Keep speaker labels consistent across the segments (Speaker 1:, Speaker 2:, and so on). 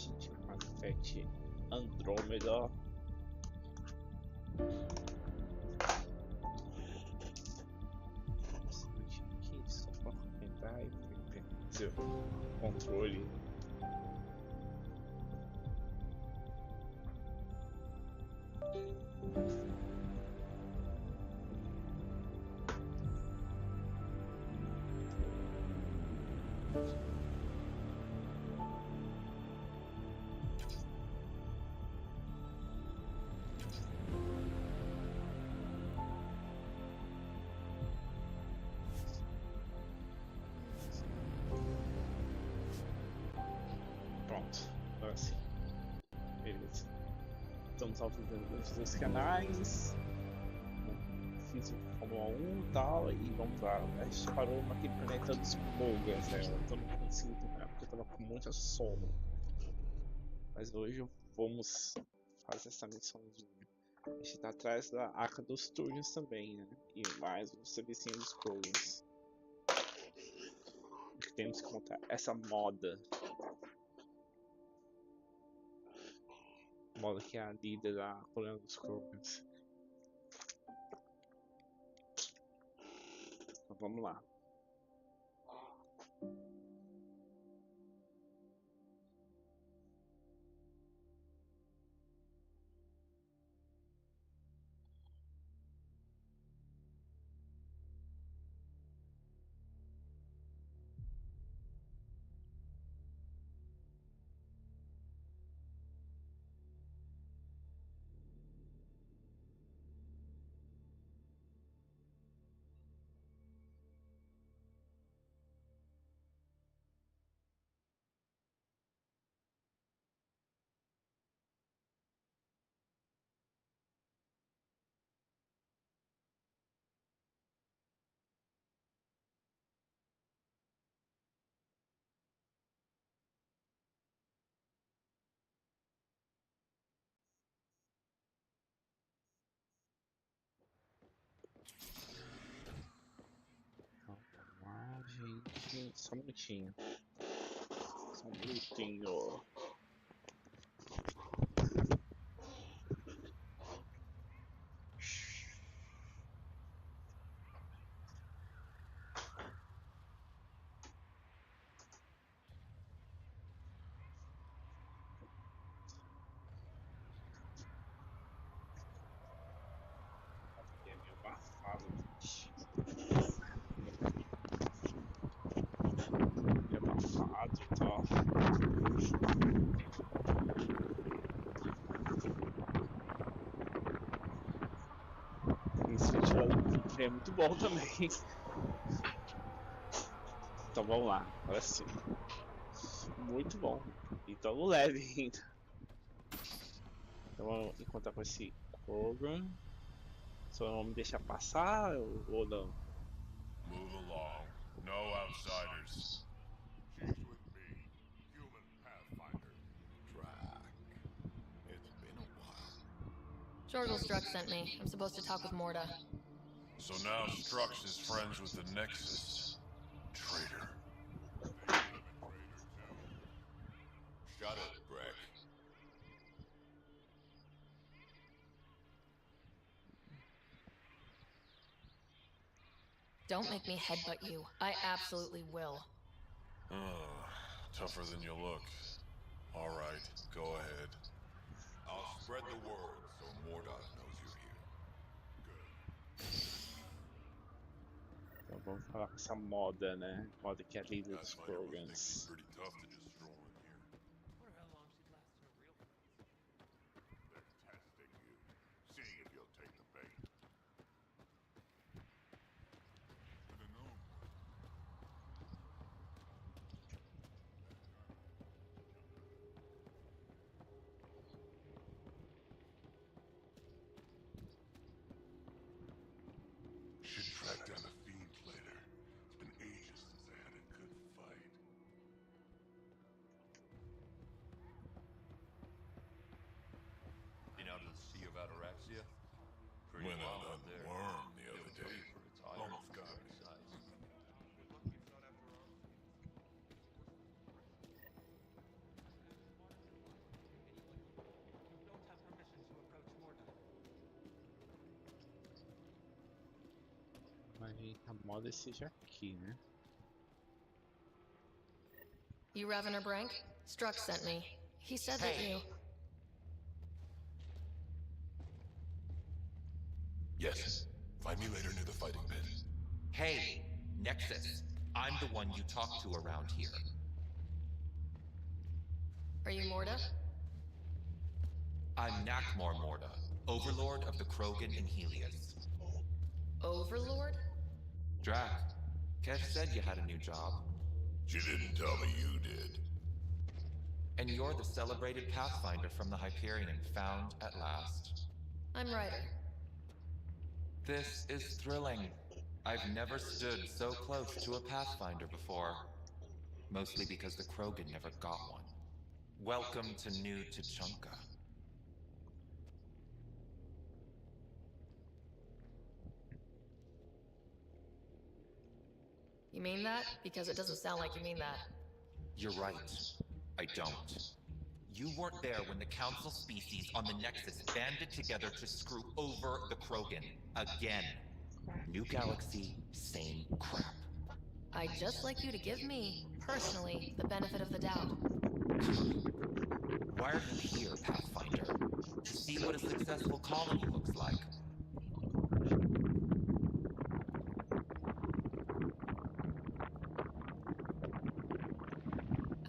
Speaker 1: gente com Mass Effect Andromeda. Aqui só para entrar e fazer o controle. Pronto, agora sim. Beleza. Estamos ao vivo nos dois canais. Fiz o Fórmula 1 e tal, e vamos lá. A gente parou naquele planeta dos Kogas, né? Eu não consegui terminar porque eu tava com muito sono. Mas hoje vamos fazer essa missãozinha. A gente tá atrás da Arca dos Túneis também, né? E mais o servicinho dos Kogas. Temos que montar essa moda. Moda que é a líder da colônia dos Kogas. Então vamos lá. Vamos lá, gente. Só um minutinho. Só um minutinho. É meio abafado, gente. Meio abafado e tal. Esse vídeo é muito bom também. Então vamos lá, agora sim. Muito bom. E tamo leve ainda. Então vamos encontrar com esse Kogan. Só não me deixar passar ou não?
Speaker 2: Move along. No outsiders.
Speaker 3: She's with me, human pathfinder.
Speaker 4: Drac. It's been a while.
Speaker 5: Jorgel Struck sent me. I'm supposed to talk with Morda.
Speaker 2: So now Strux is friends with the Nexus. Traitor.
Speaker 3: Think I'm a traitor too.
Speaker 4: Shut it, Brick.
Speaker 5: Don't make me headbutt you. I absolutely will.
Speaker 2: Tougher than you look. Alright, go ahead.
Speaker 4: I'll spread the word so Morda knows you're here.
Speaker 1: Então vamos falar com essa moda, né? Moda que é a líder dos
Speaker 2: Pathfinder must think he's
Speaker 1: Kogans.
Speaker 2: pretty tough to just stroll in here.
Speaker 6: Wonder how long she'd last in a real fight.
Speaker 3: They're testing you, seeing if you'll take the bait.
Speaker 2: Should have known.
Speaker 3: Should track down the fiend later. It's been ages since I had a good fight.
Speaker 4: Been out to the Sea of Ataraxia? Pretty
Speaker 2: Went out
Speaker 4: wild
Speaker 2: hunting
Speaker 4: there.
Speaker 2: worm the other
Speaker 4: It'll kill
Speaker 2: day.
Speaker 4: you for its iron
Speaker 3: Almost got me.
Speaker 4: size.
Speaker 1: a gente moda seja aqui, né?
Speaker 5: You Revener Brank? Struck sent me. He said that you...
Speaker 3: Yes. Find me later near the fighting pit.
Speaker 7: Hey, Nexus. I'm the one you talk to around here.
Speaker 5: Are you Morda?
Speaker 7: I'm Nakmor Morda, Overlord of the Krogan in Helios.
Speaker 5: Overlord?
Speaker 7: Drac, Kesh said you had a new job.
Speaker 3: She didn't tell me you did.
Speaker 7: And you're the celebrated Pathfinder from the Hyperion, found at last.
Speaker 5: I'm Ryder.
Speaker 7: This is thrilling. I've never stood so close to a Pathfinder before. Mostly because the Krogan never got one. Welcome to New Tuchanka.
Speaker 5: You mean that? Because it doesn't sound like you mean that.
Speaker 7: You're right. I don't. You weren't there when the Council species on the Nexus banded together to screw over the Krogan. Again. New galaxy, same crap.
Speaker 5: I'd just like you to give me, personally, the benefit of the doubt.
Speaker 7: Why are you here, Pathfinder? To see what a successful colony looks like.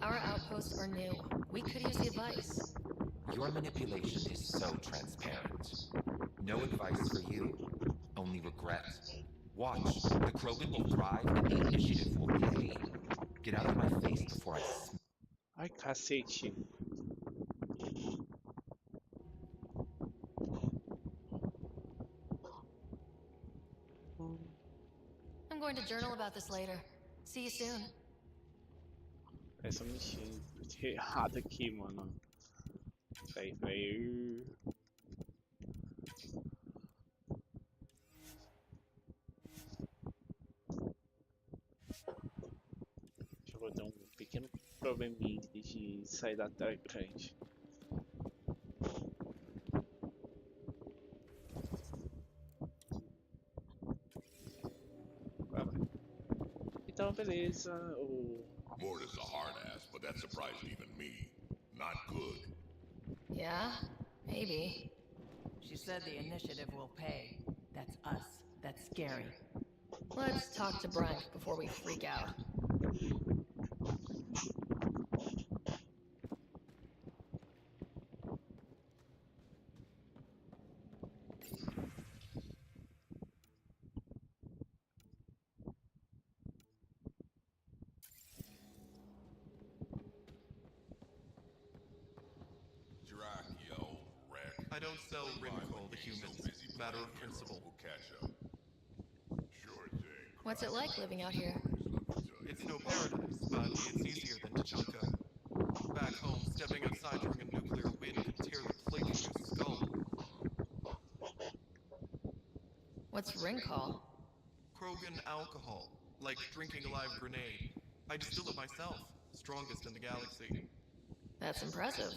Speaker 5: Our outposts are new. We could use the advice.
Speaker 7: Your manipulation is so transparent. No advice for you, only regret. Watch, the Krogan will thrive and the initiative will pay. Get out of my face before I
Speaker 1: Ai, cacete.
Speaker 5: I'm going to journal about this later. See you soon.
Speaker 1: Essa eu mexi errado aqui, mano. Peraí. Deixa eu ter um pequeno probleminha de sair da tela grande. Então, beleza.
Speaker 3: Morda's a hard ass, but that surprised even me. Not good.
Speaker 5: Yeah? Maybe.
Speaker 8: She said the initiative will pay. That's us. That's scary.
Speaker 5: Let's talk to Brank before we freak out.
Speaker 4: Drac, yo, wreck.
Speaker 9: I don't sell Rimcoal to humans. Matter of principle.
Speaker 4: We'll catch up.
Speaker 3: Sure thing.
Speaker 5: What's it like living out here?
Speaker 9: It's no paradise, but it's easier than Tuchanka. Back home, stepping outside during a nuclear wind could tear the plate from your skull.
Speaker 5: What's Ringcall?
Speaker 9: Krogan alcohol, like drinking a live grenade. I distill it myself, strongest in the galaxy.
Speaker 5: That's impressive.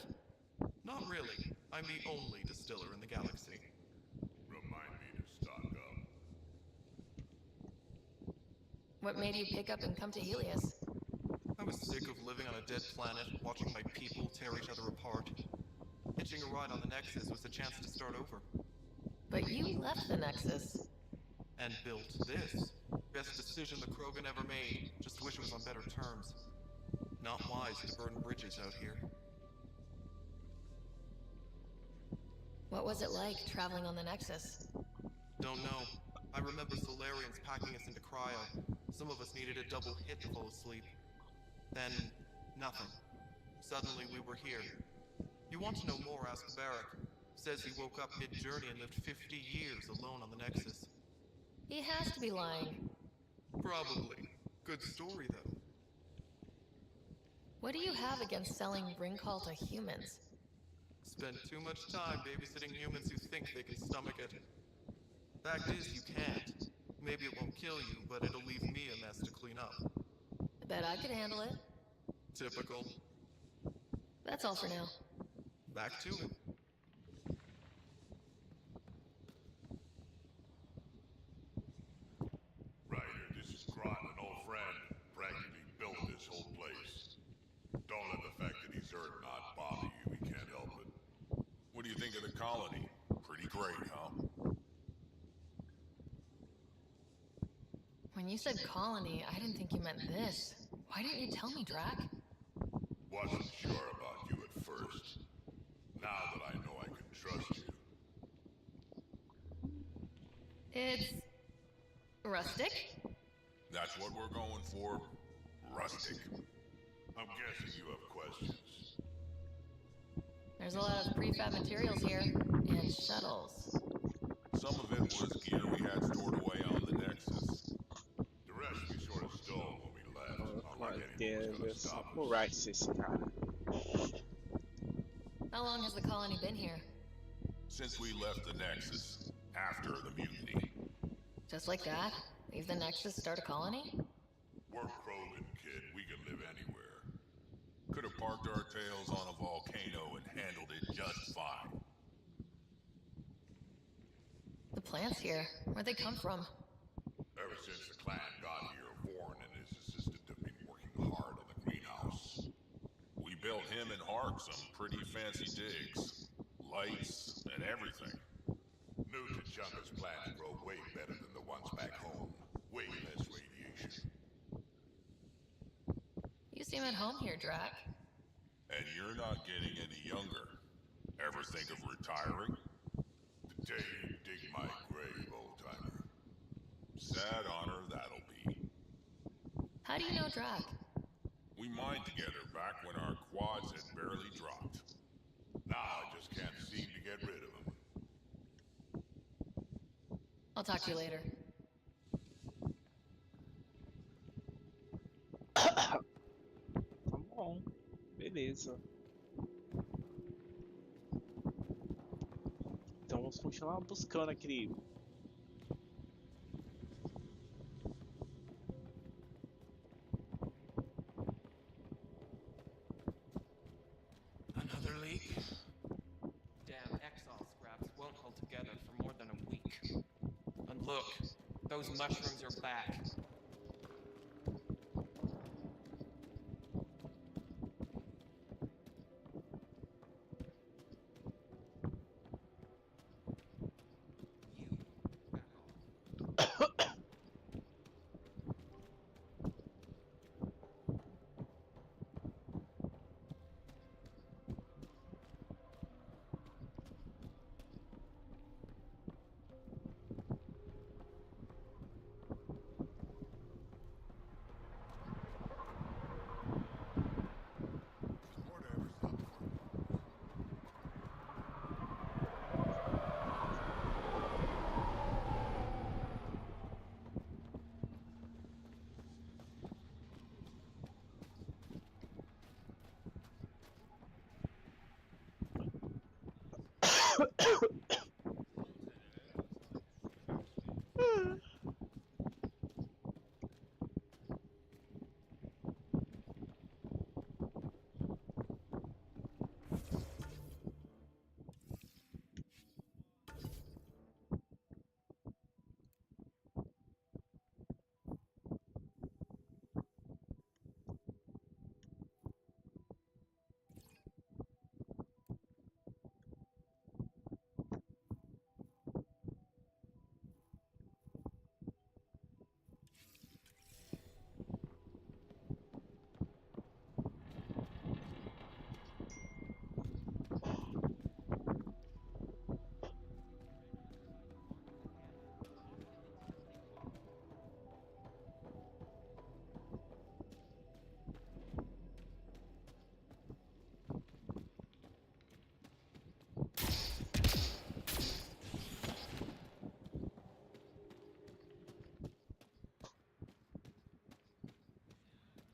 Speaker 9: Not really. I'm the only distiller in the galaxy.
Speaker 3: Remind me to stock up.
Speaker 5: What made you pick up and come to Helios?
Speaker 9: I was sick of living on a dead planet, watching my people tear each other apart. Hitching a ride on the Nexus was a chance to start over.
Speaker 5: But you left the Nexus.
Speaker 9: And built this. Best decision the Krogan ever made. Just wish it was on better terms. Not wise to burn bridges out here.
Speaker 5: What was it like traveling on the Nexus?
Speaker 9: Don't know. I remember Solarians packing us into cryo. Some of us needed a double hit to fall asleep. Then, nothing. Suddenly we were here. You want to know more, ask Barrack. Says he woke up mid-journey and lived 50 years alone on the Nexus.
Speaker 5: He has to be lying.
Speaker 9: Probably. Good story, though.
Speaker 5: What do you have against selling Ringcall to humans?
Speaker 9: Spend too much time babysitting humans who think they can stomach it. Fact is, you can't. Maybe it won't kill you, but it'll leave me a mess to clean up.
Speaker 5: I bet I could handle it.
Speaker 9: Typical.
Speaker 5: That's all for now.
Speaker 9: Back to it.
Speaker 2: think of the colony? Pretty great, huh?
Speaker 5: When you said colony, I didn't think you meant this. Why didn't you tell me, Drac?
Speaker 3: Wasn't sure about you at first. Now that I know I can trust you.
Speaker 5: It's... rustic?
Speaker 2: That's what we're going for. Rustic.
Speaker 3: I'm guessing you have questions.
Speaker 5: There's a lot of prefab materials here, and shuttles.
Speaker 2: Some of it was gear we had stored away on the Nexus.
Speaker 3: The rest we sort of stole when we left. Not like anyone was gonna stop us.
Speaker 1: Alright, sis, cara.
Speaker 5: How long has the colony been here?
Speaker 2: Since we left the Nexus, after the mutiny.
Speaker 5: Just like that? Leave the Nexus, start a colony?
Speaker 3: We're Krogan, kid. We can live anywhere.
Speaker 2: Could have parked our tails on a volcano and handled it just fine.
Speaker 5: The plants here, where'd they come from?
Speaker 3: Ever since the clan got here, Warren and his assistant have been working hard on the greenhouse.
Speaker 2: We built him and Hark some pretty fancy digs. Lights and everything.
Speaker 3: New T'Chunga's plants grow way better than the ones back home. Way less radiation.
Speaker 5: You seem at home here, Drac.
Speaker 2: And you're not getting any younger. Ever think of retiring?
Speaker 3: The day you dig my grave, old-timer.
Speaker 2: Sad honor that'll be.
Speaker 5: How do you know Drac?
Speaker 2: We mined together back when our quads had barely dropped.
Speaker 3: Now I just can't seem to get rid of him.
Speaker 5: I'll talk to you later.
Speaker 1: Tá bom. Beleza. Então vamos continuar buscando aquele...
Speaker 6: Another leak? Damn exile scraps won't hold together for more than a week. And look, those mushrooms are back.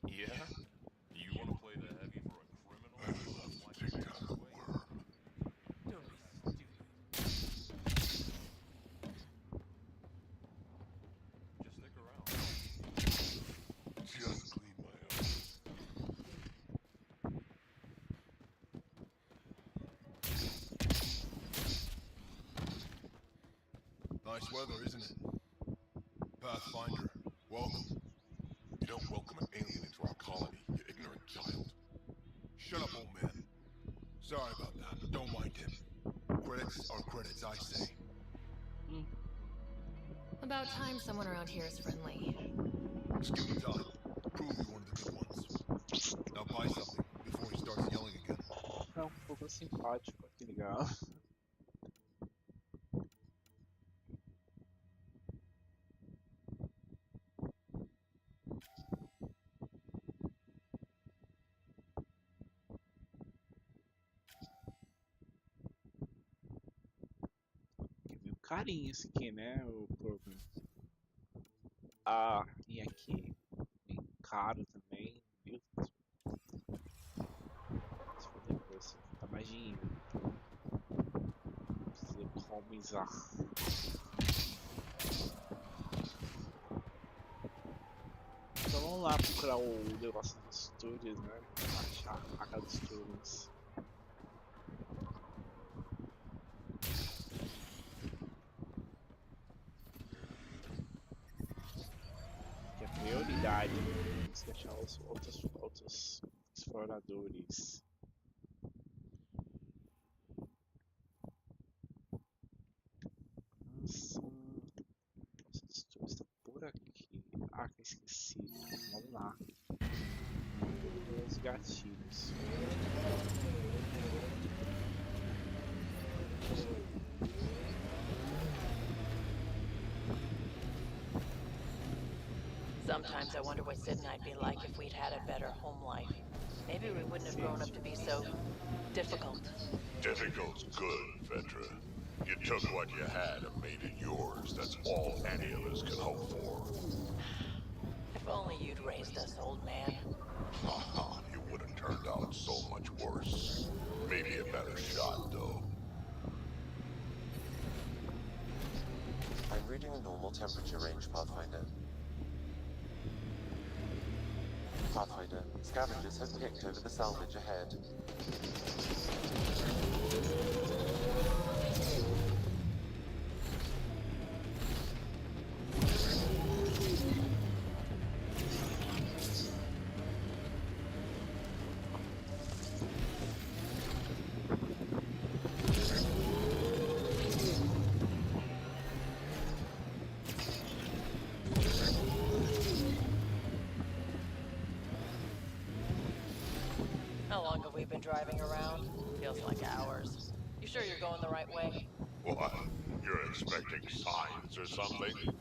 Speaker 2: Yeah? You want to play the heavy for a criminal?
Speaker 3: I love to take down the worm.
Speaker 6: Don't be stupid.
Speaker 2: Just stick around.
Speaker 3: Just clean my eyes.
Speaker 10: Nice weather, isn't it? Pathfinder, welcome.
Speaker 3: You don't welcome an alien into our colony, you ignorant child.
Speaker 10: Shut up, old man. Sorry about that, but don't mind him. Credits are credits, I say.
Speaker 5: About time someone around here is friendly.
Speaker 10: Just give him time. Prove you're one of the good ones. Now buy something before he starts yelling again.
Speaker 1: É um pouco simpático aquele legal. Meio carinho esse aqui, né? O programa. Ah, e aqui. Bem caro também. Meu Deus. Se for depois, tá mais dinheiro. Precisa economizar. Então vamos lá procurar o negócio dos estúdios, né? Achar a casa dos estúdios. Que é prioridade. Temos que achar os outros exploradores. Nossa. Nossa, os estúdios estão por aqui. Ah, que eu esqueci. Vamos lá. Os gatilhos.
Speaker 8: Sometimes I wonder what Sid and I'd be like if we'd had a better home life. Maybe we wouldn't have grown up to be so difficult.
Speaker 3: Difficult's good, Vetra. You took what you had and made it yours. That's all any of us can hope for.
Speaker 8: If only you'd raised us, old man.
Speaker 3: Haha, you would have turned out so much worse. Maybe a better shot, though.
Speaker 11: I'm reading a normal temperature range, Pathfinder. Pathfinder, scavengers have picked over the salvage ahead.
Speaker 8: How long have we been driving around? Feels like hours. You sure you're going the right way?
Speaker 3: What? You're expecting signs or something?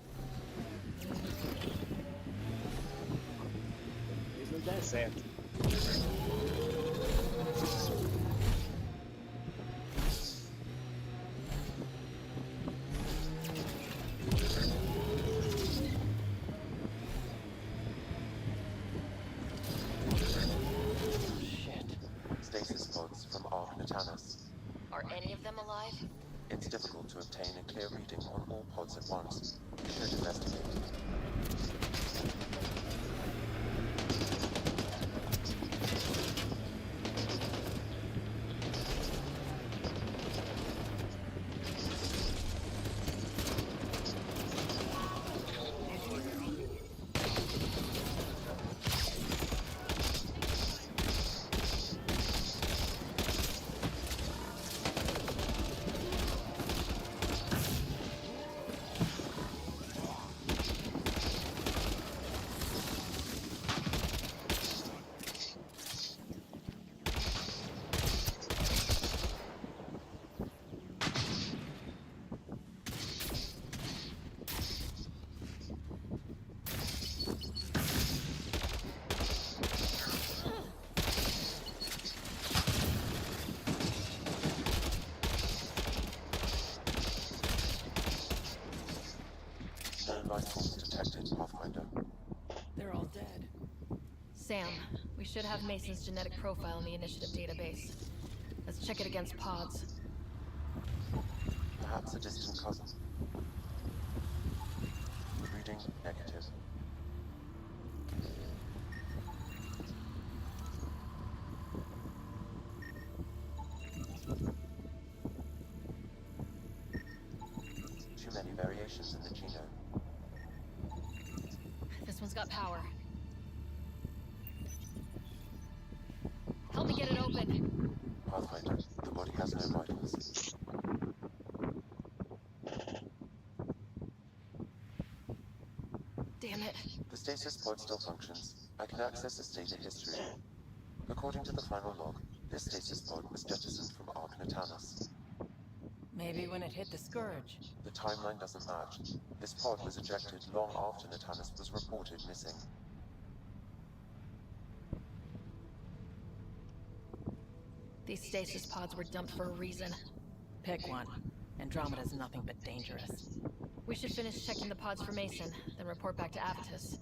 Speaker 1: Desde o deserto.
Speaker 11: Stasis pods from Ark Natanus.
Speaker 5: Are any of them alive?
Speaker 11: It's difficult to obtain a clear reading on all pods at once. We should investigate. Life forms detected, Pathfinder.
Speaker 8: They're all dead.
Speaker 5: Sam, we should have Mason's genetic profile in the initiative database. Let's check it against pods.
Speaker 11: Perhaps a distant cousin. Reading negative. Too many variations in the genome.
Speaker 5: This one's got power. Help me get it open.
Speaker 11: Pathfinder, the body has no vitals.
Speaker 5: Damn it.
Speaker 11: The stasis pod still functions. I can access its data history. According to the final log, this stasis pod was jettisoned from Ark Natanus.
Speaker 8: Maybe when it hit the Scourge.
Speaker 11: The timeline doesn't match. This pod was ejected long after Natanus was reported missing.
Speaker 5: These stasis pods were dumped for a reason.
Speaker 8: Pick one. Andromeda's nothing but dangerous.
Speaker 5: We should finish checking the pods for Mason, then report back to Avitus.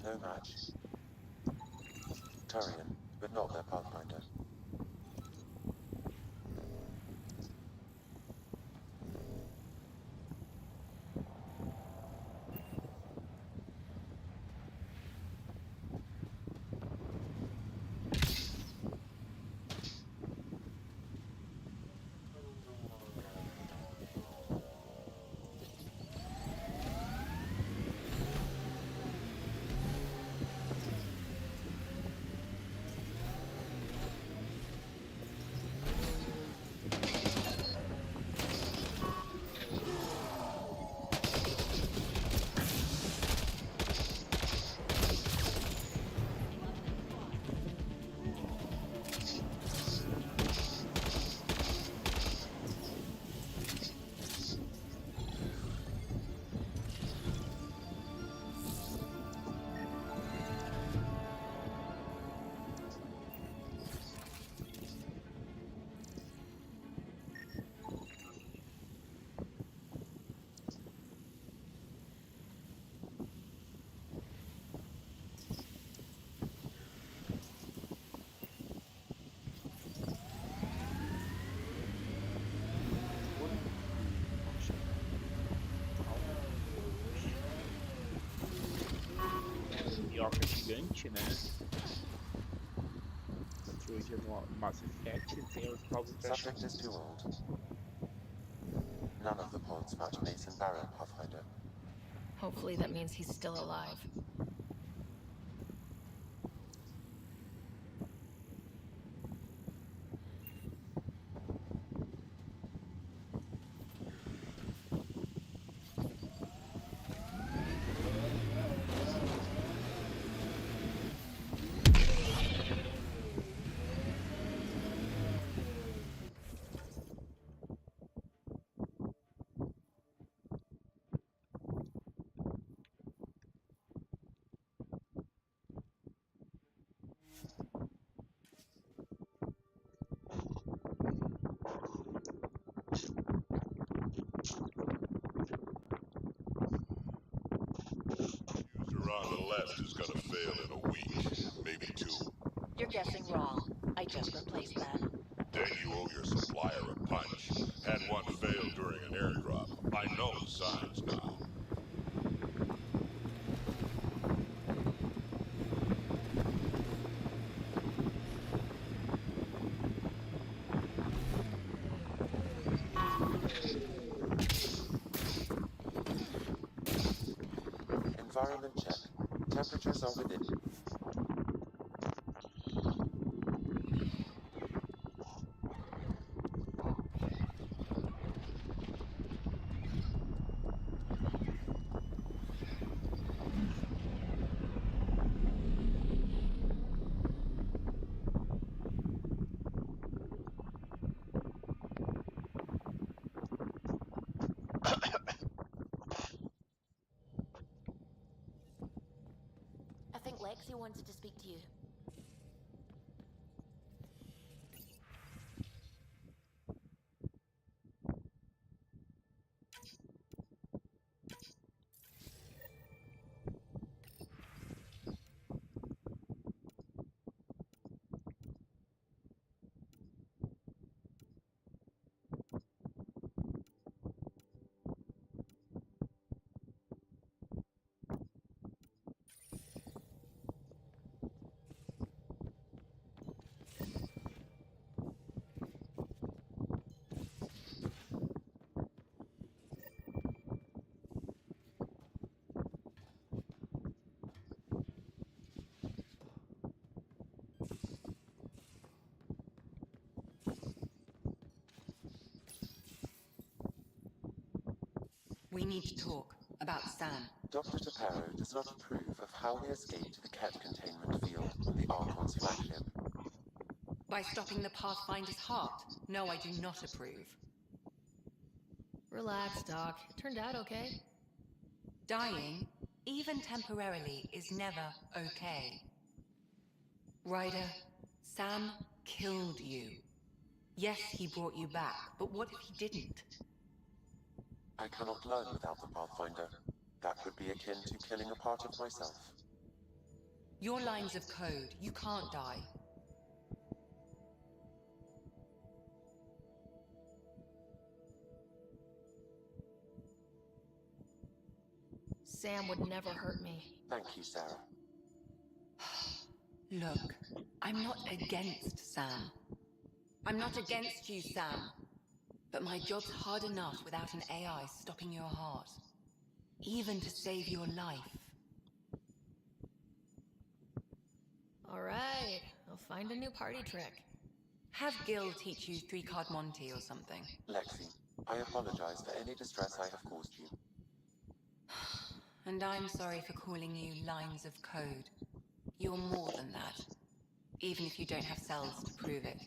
Speaker 11: No match. Turian, but not their Pathfinder.
Speaker 1: Minhoca gigante, né? Hoje no Mass Effect tem os povos
Speaker 11: Subject is too old. None of the pods match Mason Barrett, Pathfinder.
Speaker 5: Hopefully that means he's still alive.
Speaker 3: On the left is gonna fail in a week, maybe 2.
Speaker 8: You're guessing wrong. I just replaced that.
Speaker 3: Then you owe your supplier a punch. Had one fail during an airdrop. I know the signs now.
Speaker 11: Environment check. Temperatures are within.
Speaker 12: Lexi wanted to speak to you.
Speaker 13: We need to talk about Sam.
Speaker 11: Dr. Taparo does not approve of how we escaped the Cat containment field on the Archon's flagship.
Speaker 13: By stopping the Pathfinder's heart? No, I do not approve.
Speaker 5: Relax, Doc. It turned out okay.
Speaker 13: Dying, even temporarily, is never okay. Ryder, Sam killed you. Yes, he brought you back, but what if he didn't?
Speaker 11: I cannot learn without the Pathfinder. That would be akin to killing a part of myself.
Speaker 13: Your lines of code, you can't die.
Speaker 5: Sam would never hurt me.
Speaker 11: Thank you, Sarah.
Speaker 13: Look, I'm not against Sam. I'm not against you, Sam. But my job's hard enough without an AI stopping your heart. Even to save your life.
Speaker 5: Alright, I'll find a new party trick.
Speaker 13: Have Gil teach you 3-card Monty or something.
Speaker 11: Lexi, I apologize for any distress I have caused you.
Speaker 13: And I'm sorry for calling you lines of code. You're more than that. Even if you don't have cells to prove it.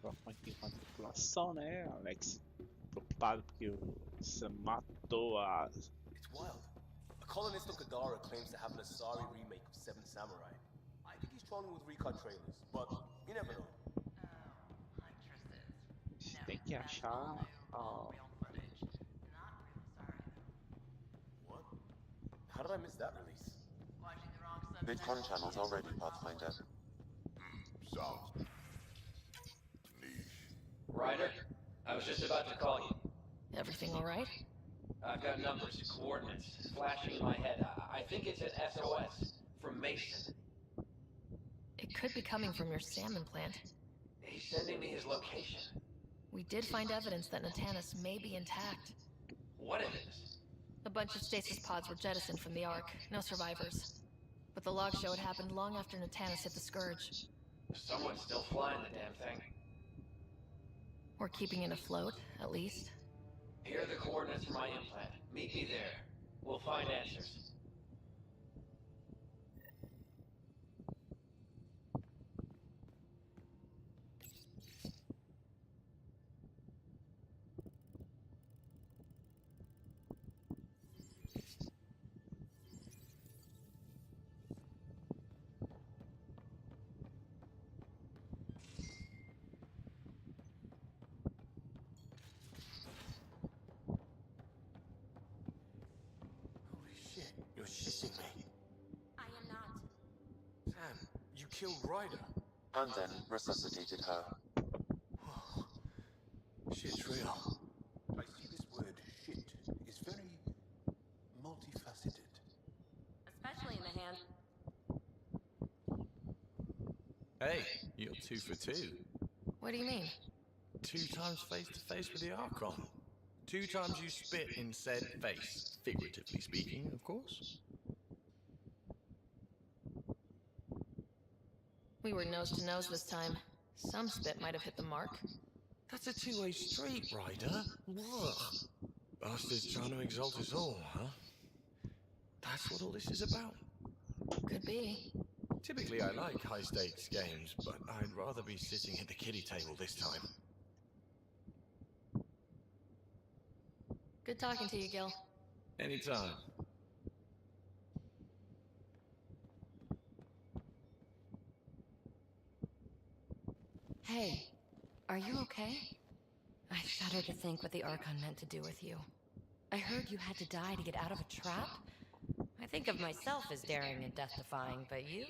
Speaker 1: Próxima aqui com a tripulação, né, Alex? Preocupado porque o Sam matou a.
Speaker 14: It's wild. A colonist on Kadara claims to have an Asari remake of Seven Samurai. I think he's trolling with recut trailers, but you never know.
Speaker 1: Tem que achar.
Speaker 14: What? How did I miss that release?
Speaker 11: VidCon channels are ready, Pathfinder.
Speaker 3: Sounds
Speaker 15: Ryder, I was just about to call you.
Speaker 5: Everything alright?
Speaker 15: I've got numbers and coordinates flashing in my head. I think it's an SOS from Mason.
Speaker 5: It could be coming from your salmon plant.
Speaker 15: He's sending me his location.
Speaker 5: We did find evidence that Natanus may be intact.
Speaker 15: What evidence?
Speaker 5: A bunch of stasis pods were jettisoned from the Ark. No survivors. But the logs show it happened long after Natanus hit the Scourge.
Speaker 15: Someone's still flying the damn thing.
Speaker 5: Or keeping it afloat, at least.
Speaker 15: Here are the coordinates for my implant. Meet me there. We'll find answers.
Speaker 14: You're shitting me.
Speaker 12: I am not.
Speaker 14: Sam, you killed Ryder.
Speaker 11: And then resuscitated her.
Speaker 14: Shit's real. I see this word shit is very multifaceted.
Speaker 12: Especially in the hand.
Speaker 16: Hey, you're 2 for 2.
Speaker 5: What do you mean?
Speaker 16: 2 times face to face with the Archon. 2 times you spit in said face, figuratively speaking, of course.
Speaker 5: We were nose to nose this time. Some spit might have hit the mark.
Speaker 16: That's a 2-way street, Ryder. Ugh. Bastards trying to exalt us all, huh? That's what all this is about?
Speaker 5: Could be.
Speaker 16: Typically, I like high-stakes games, but I'd rather be sitting at the kiddie table this time.
Speaker 5: Good talking to you, Gil.
Speaker 16: Anytime.
Speaker 17: Hey, are you okay? I shudder to think what the Archon meant to do with you. I heard you had to die to get out of a trap? I think of myself as daring and death-defying, but you?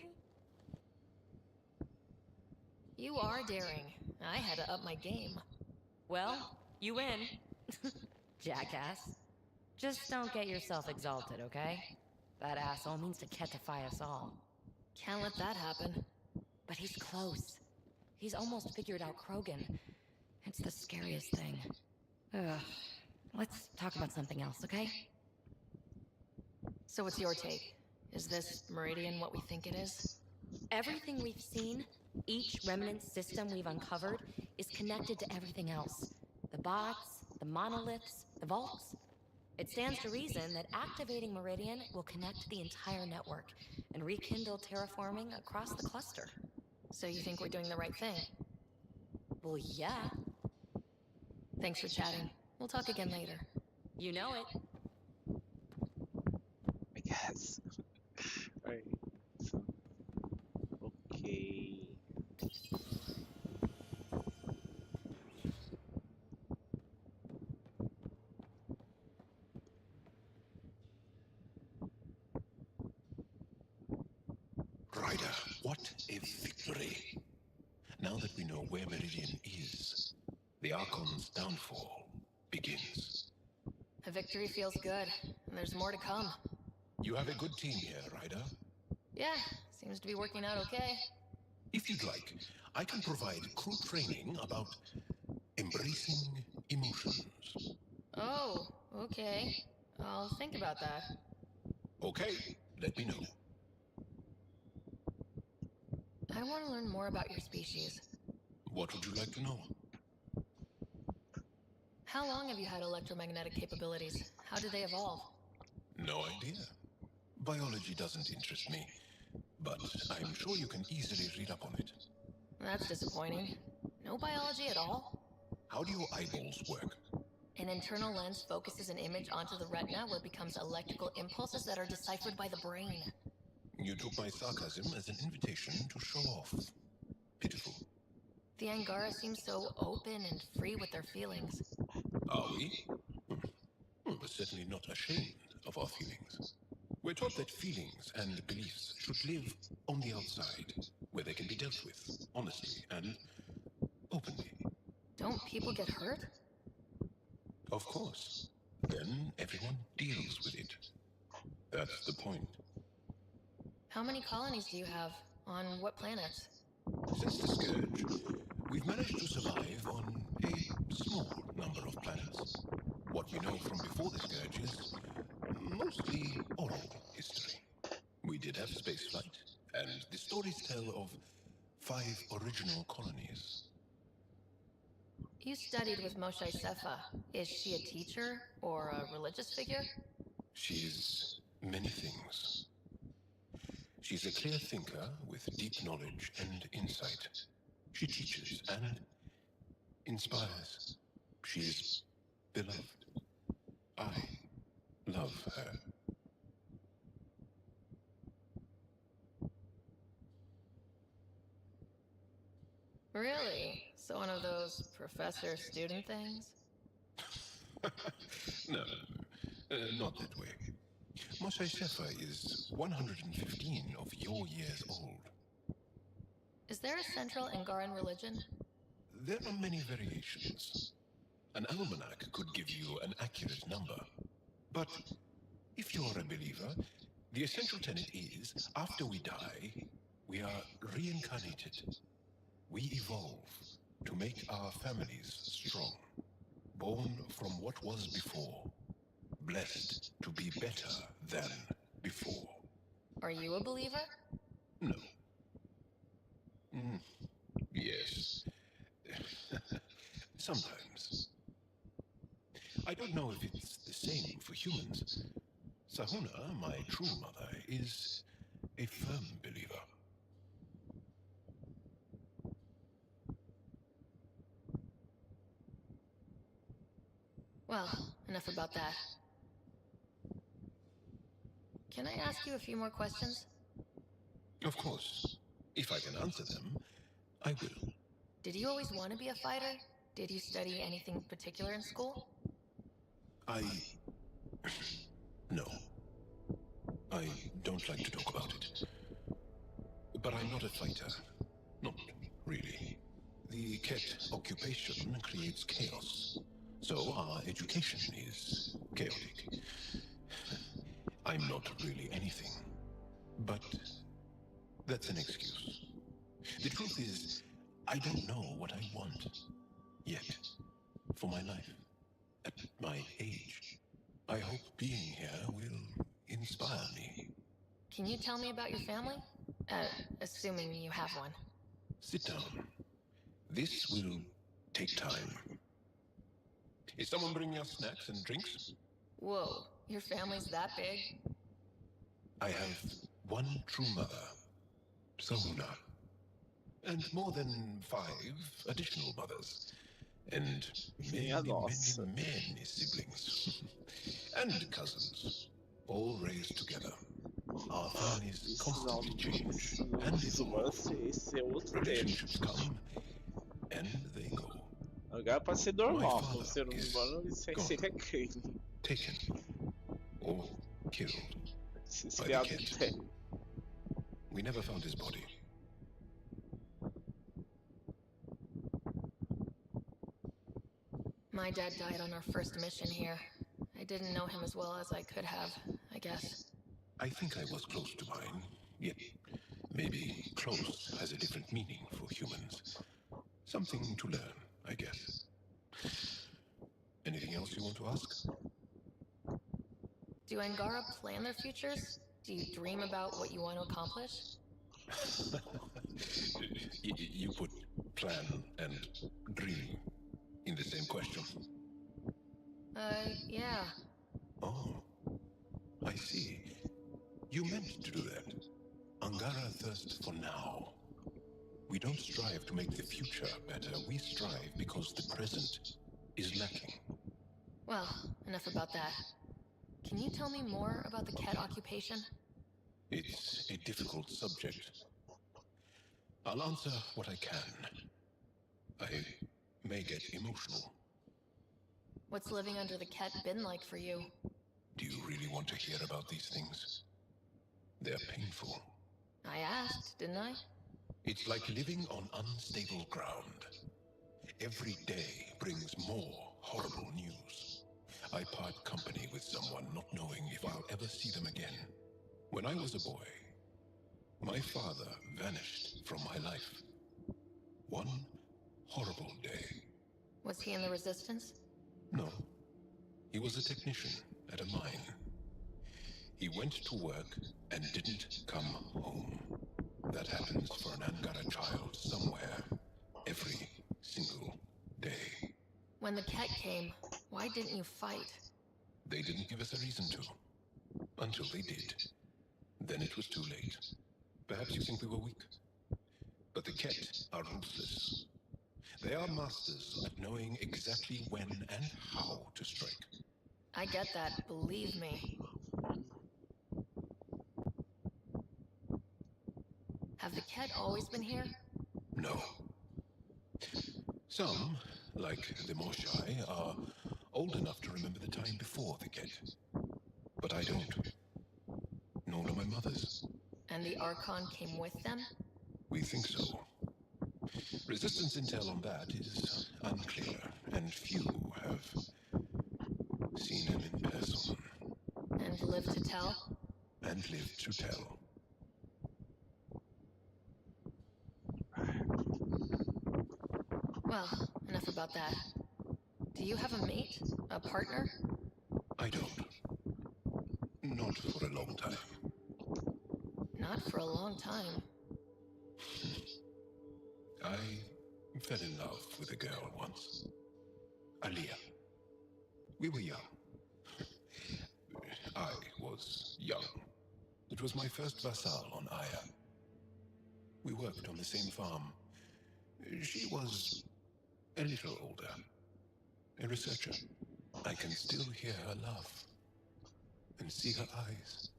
Speaker 5: You are daring. I had to up my game.
Speaker 17: Well, you win. Jackass. Just don't get yourself exalted, okay? That asshole means to ketify us all.
Speaker 5: Can't let that happen.
Speaker 17: But he's close. He's almost figured out Krogan. It's the scariest thing. Ugh. Let's talk about something else, okay?
Speaker 5: So what's your take? Is this Meridian what we think it is?
Speaker 17: Everything we've seen, each remnant system we've uncovered, is connected to everything else. The bots, the monoliths, the vaults. It stands to reason that activating Meridian will connect the entire network and rekindle terraforming across the cluster.
Speaker 5: So you think we're doing the right thing?
Speaker 17: Well, yeah.
Speaker 5: Thanks for chatting. We'll talk again later.
Speaker 17: You know it.
Speaker 1: I guess. Right. So, okay.
Speaker 3: Ryder, what a victory. Now that we know where Meridian is, the Archon's downfall begins.
Speaker 5: A victory feels good, and there's more to come.
Speaker 3: You have a good team here, Ryder.
Speaker 5: Yeah, seems to be working out okay.
Speaker 3: If you'd like, I can provide crew training about embracing emotions.
Speaker 5: Oh, okay. I'll think about that.
Speaker 3: Okay, let me know.
Speaker 5: I want to learn more about your species.
Speaker 3: What would you like to know?
Speaker 5: How long have you had electromagnetic capabilities? How did they evolve?
Speaker 3: No idea. Biology doesn't interest me, but I'm sure you can easily read up on it.
Speaker 5: That's disappointing. No biology at all?
Speaker 3: How do your eyeballs work?
Speaker 5: An internal lens focuses an image onto the retina where it becomes electrical impulses that are deciphered by the brain.
Speaker 3: You took my sarcasm as an invitation to show off. Pitiful.
Speaker 5: The Angara seem so open and free with their feelings.
Speaker 3: Are we? We're certainly not ashamed of our feelings. We're taught that feelings and beliefs should live on the outside, where they can be dealt with, honestly and openly.
Speaker 5: Don't people get hurt?
Speaker 3: Of course. Then everyone deals with it. That's the point.
Speaker 5: How many colonies do you have? On what planets?
Speaker 3: Since the Scourge, we've managed to survive on a small number of planets. What you know from before the Scourge is mostly oral history. We did have spaceflight, and the stories tell of 5 original colonies.
Speaker 5: You studied with Moshe Sefa. Is she a teacher or a religious figure?
Speaker 3: She's many things. She's a clear thinker with deep knowledge and insight. She teaches and inspires. She's beloved. I love her.
Speaker 5: Really? So one of those professor-student things?
Speaker 3: No, not that way. Moshe Sefa is 115 of your years old.
Speaker 5: Is there a central Angaran religion?
Speaker 3: There are many variations. An almanac could give you an accurate number. But if you're a believer, the essential tenet is, after we die, we are reincarnated. We evolve to make our families strong, born from what was before, blessed to be better than before.
Speaker 5: Are you a believer?
Speaker 3: No. Yes. Sometimes. I don't know if it's the same for humans. Sahuna, my true mother, is a firm believer.
Speaker 5: Well, enough about that. Can I ask you a few more questions?
Speaker 3: Of course. If I can answer them, I will.
Speaker 5: Did you always want to be a fighter? Did you study anything particular in school?
Speaker 3: No. I don't like to talk about it. But I'm not a fighter. Not really. The Ket occupation creates chaos. So our education is chaotic. I'm not really anything. But that's an excuse. The truth is, I don't know what I want yet for my life. At my age, I hope being here will inspire me.
Speaker 5: Can you tell me about your family? Assuming you have one.
Speaker 3: Sit down. This will take time. Is someone bringing us snacks and drinks?
Speaker 5: Whoa, your family's that big?
Speaker 3: I have one true mother, Sahuna, and more than 5 additional mothers, and many siblings, and cousins, all raised together. Our families constantly change and evolve. Relationships come and they go.
Speaker 1: Agora pode ser normal, como ser humano isso aí seria crime.
Speaker 3: Taken or killed by the
Speaker 1: Criado
Speaker 3: Ket. We never found his body.
Speaker 5: My dad died on our first mission here. I didn't know him as well as I could have, I guess.
Speaker 3: I think I was close to mine, yet maybe close has a different meaning for humans. Something to learn, I guess. Anything else you want to ask?
Speaker 5: Do Angara plan their futures? Do you dream about what you want to accomplish?
Speaker 3: You put plan and dream in the same question.
Speaker 5: Yeah.
Speaker 3: Oh, I see. You meant to do that. Angara thirsts for now. We don't strive to make the future better. We strive because the present is lacking.
Speaker 5: Well, enough about that. Can you tell me more about the Ket occupation?
Speaker 3: It's a difficult subject. I'll answer what I can. I may get emotional.
Speaker 5: What's living under the Ket been like for you?
Speaker 3: Do you really want to hear about these things? They're painful.
Speaker 5: I asked, didn't I?
Speaker 3: It's like living on unstable ground. Every day brings more horrible news. I part company with someone not knowing if I'll ever see them again. When I was a boy, my father vanished from my life. One horrible day.
Speaker 5: Was he in the Resistance?
Speaker 3: No. He was a technician at a mine. He went to work and didn't come home. That happens for an Angara child somewhere, every single day.
Speaker 5: When the Ket came, why didn't you fight?
Speaker 3: They didn't give us a reason to. Until they did. Then it was too late. Perhaps you think we were weak. But the Ket are ruthless. They are masters at knowing exactly when and how to strike.
Speaker 5: I get that, believe me. Have the Ket always been here?
Speaker 3: No. Some, like the Moshai, are old enough to remember the time before the Ket. But I don't. Nor do my mothers.
Speaker 5: And the Archon came with them?
Speaker 3: We think so. Resistance intel on that is unclear, and few have seen him in person.
Speaker 5: And lived to tell?
Speaker 3: And lived to tell.
Speaker 5: Well, enough about that. Do you have a mate? A partner?
Speaker 3: I don't. Not for a long time.
Speaker 5: Not for a long time.
Speaker 3: I fell in love with a girl once. Aliyah. We were young. I was young. It was my first vassal on Aya. We worked on the same farm. She was a little older. A researcher. I can still hear her laugh and see her eyes.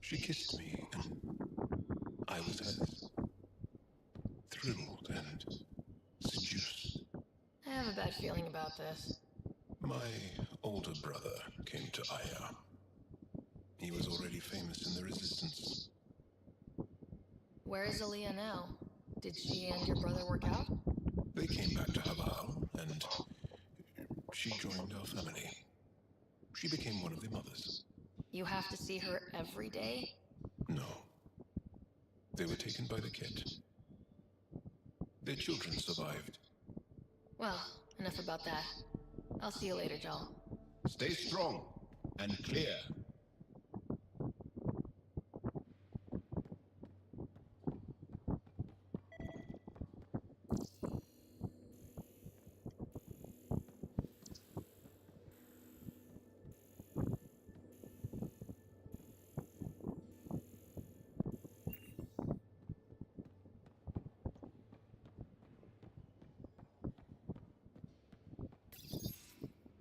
Speaker 3: She kissed me and I was hers. Thrilled and seduced.
Speaker 5: I have a bad feeling about this.
Speaker 3: My older brother came to Aya. He was already famous in the Resistance.
Speaker 5: Where is Aaliyah now? Did she and your brother work out?
Speaker 3: They came back to Haval, and she joined our family. She became one of the mothers.
Speaker 5: You have to see her every day?
Speaker 3: No. They were taken by the Ket. Their children survived.
Speaker 5: Well, enough about that. I'll see you later, Joel.
Speaker 3: Stay strong and clear.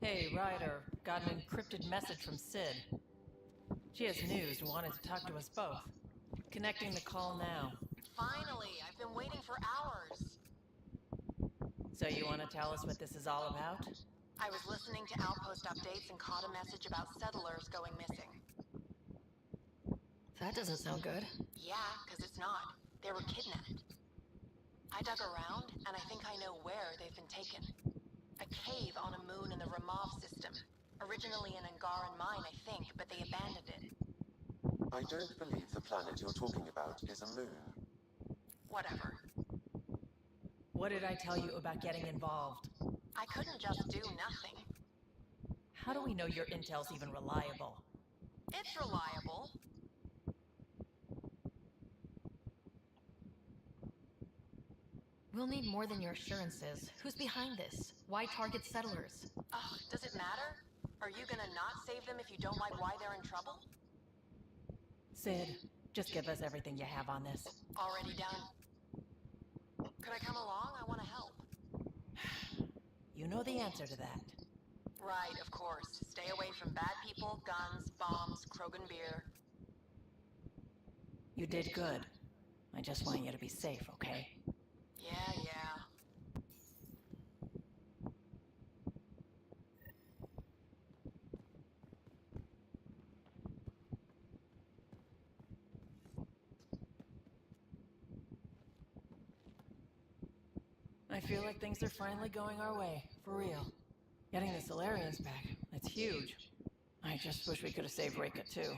Speaker 8: Hey, Ryder. Got an encrypted message from Sid. She has news and wanted to talk to us both. Connecting the call now.
Speaker 18: Finally, I've been waiting for hours.
Speaker 8: So you want to tell us what this is all about?
Speaker 18: I was listening to Outpost updates and caught a message about settlers going missing.
Speaker 5: That doesn't sound good.
Speaker 18: Yeah, because it's not. They were kidnapped. I dug around, and I think I know where they've been taken. A cave on a moon in the Ramov system. Originally an Angaran mine, I think, but they abandoned it.
Speaker 11: I don't believe the planet you're talking about is a moon.
Speaker 18: Whatever.
Speaker 8: What did I tell you about getting involved?
Speaker 18: I couldn't just do nothing.
Speaker 8: How do we know your intel's even reliable?
Speaker 18: It's reliable.
Speaker 5: We'll need more than your assurances. Who's behind this? Why target settlers?
Speaker 18: Ugh, does it matter? Are you gonna not save them if you don't like why they're in trouble?
Speaker 8: Sid, just give us everything you have on this.
Speaker 18: Already done. Could I come along? I want to help.
Speaker 8: You know the answer to that.
Speaker 18: Right, of course. Stay away from bad people, guns, bombs, Krogan beer.
Speaker 8: You did good. I just want you to be safe, okay?
Speaker 18: Yeah.
Speaker 8: I feel like things are finally going our way, for real. Getting the Solarians back, that's huge. I just wish we could have saved Reka too.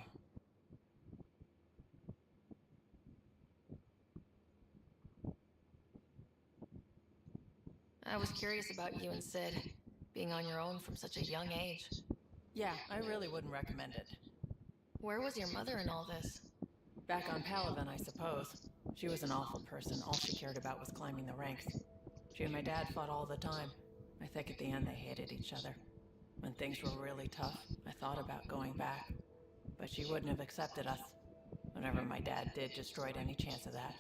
Speaker 5: I was curious about you and Sid, being on your own from such a young age.
Speaker 8: Yeah, I really wouldn't recommend it.
Speaker 5: Where was your mother in all this?
Speaker 8: Back on Palaven, I suppose. She was an awful person. All she cared about was climbing the ranks. She and my dad fought all the time. I think at the end they hated each other. When things were really tough, I thought about going back. But she wouldn't have accepted us. Whatever my dad did destroyed any chance of that.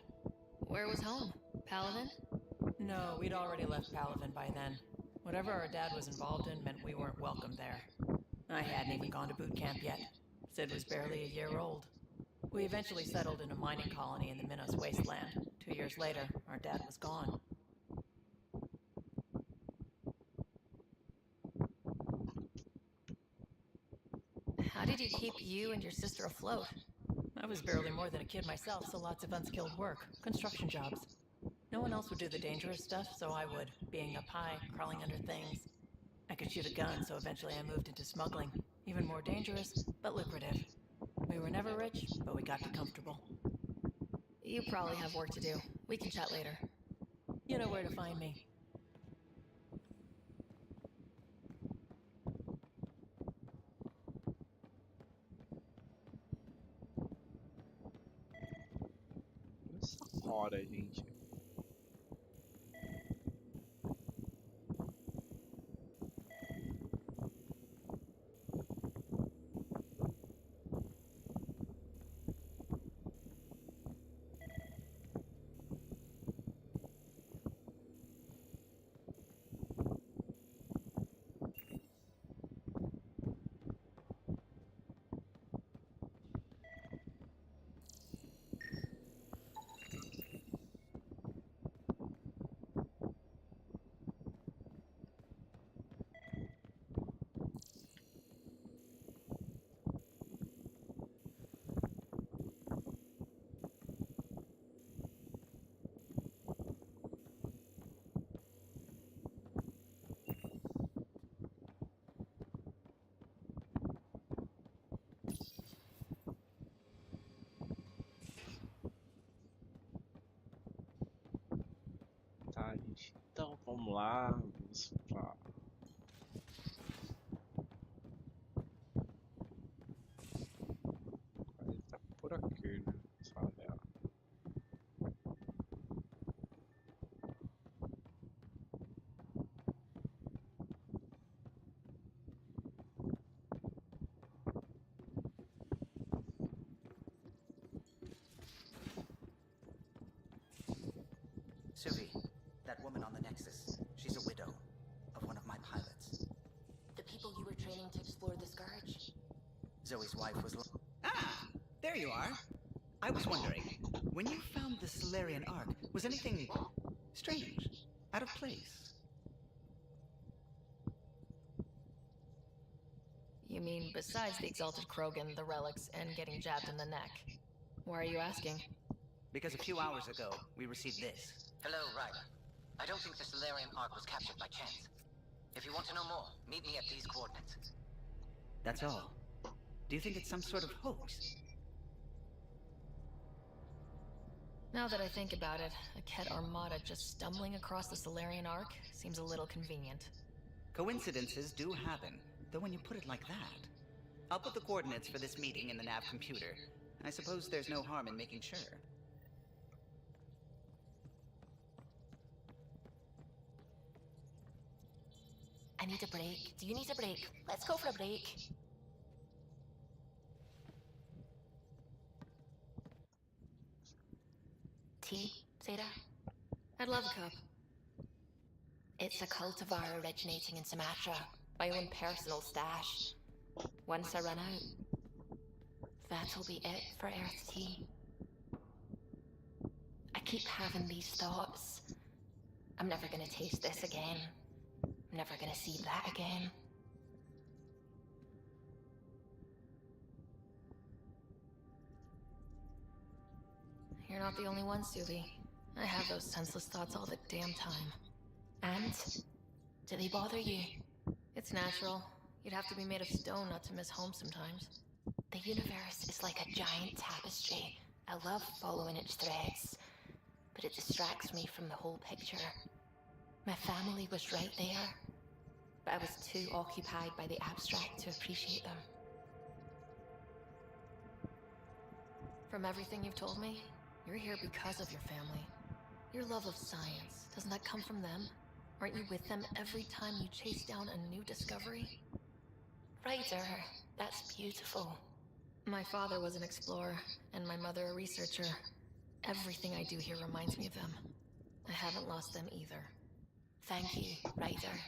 Speaker 5: Where was home? Palaven?
Speaker 8: No, we'd already left Palaven by then. Whatever our dad was involved in meant we weren't welcome there. I hadn't even gone to boot camp yet. Sid was barely a year old. We eventually settled in a mining colony in the Minos wasteland. 2 years later, our dad was gone.
Speaker 5: How did you keep you and your sister afloat?
Speaker 8: I was barely more than a kid myself, so lots of unskilled work. Construction jobs. No one else would do the dangerous stuff, so I would. Being up high, crawling under things. I could shoot a gun, so eventually I moved into smuggling. Even more dangerous, but lucrative. We were never rich, but we got comfortable.
Speaker 5: You probably have work to do. We can chat later.
Speaker 8: You know where to find me.
Speaker 1: Hora, gente. Vamos lá, vamos pra... Ele tá por aqui, né? Sala dela.
Speaker 19: Sylvie, that woman on the Nexus, she's a widow of one of my pilots.
Speaker 12: The people you were training to explore the Scourge?
Speaker 19: Zoe's wife was... Ah! There you are. I was wondering, when you found the Solarian Ark, was anything strange? Out of place?
Speaker 5: You mean besides the Exalted Krogan, the relics, and getting jabbed in the neck? Why are you asking?
Speaker 19: Because a few hours ago, we received this.
Speaker 20: Hello, Ryder. I don't think the Solarian Ark was captured by chance. If you want to know more, meet me at these coordinates.
Speaker 19: That's all. Do you think it's some sort of hoax?
Speaker 5: Now that I think about it, a Ket Armada just stumbling across the Solarian Ark seems a little convenient.
Speaker 19: Coincidences do happen, though when you put it like that. I'll put the coordinates for this meeting in the nav computer. I suppose there's no harm in making sure.
Speaker 12: I need a break. Do you need a break? Let's go for a break. Tea, Sarah?
Speaker 5: I'd love a cup.
Speaker 12: It's a cultivar originating in Sumatra. My own personal stash. Once I run out, that'll be it for Earth tea. I keep having these thoughts. I'm never gonna taste this again. I'm never gonna see that again.
Speaker 5: You're not the only one, Suvi. I have those senseless thoughts all the damn time.
Speaker 12: And? Do they bother you?
Speaker 5: It's natural. You'd have to be made of stone not to miss home sometimes.
Speaker 12: The universe is like a giant tapestry. I love following its threads, but it distracts me from the whole picture. My family was right there, but I was too occupied by the abstract to appreciate them.
Speaker 5: From everything you've told me, you're here because of your family. Your love of science, doesn't that come from them? Aren't you with them every time you chase down a new discovery?
Speaker 12: Ryder, that's beautiful.
Speaker 5: My father was an explorer, and my mother a researcher. Everything I do here reminds me of them. I haven't lost them either.
Speaker 12: Thank you, Ryder.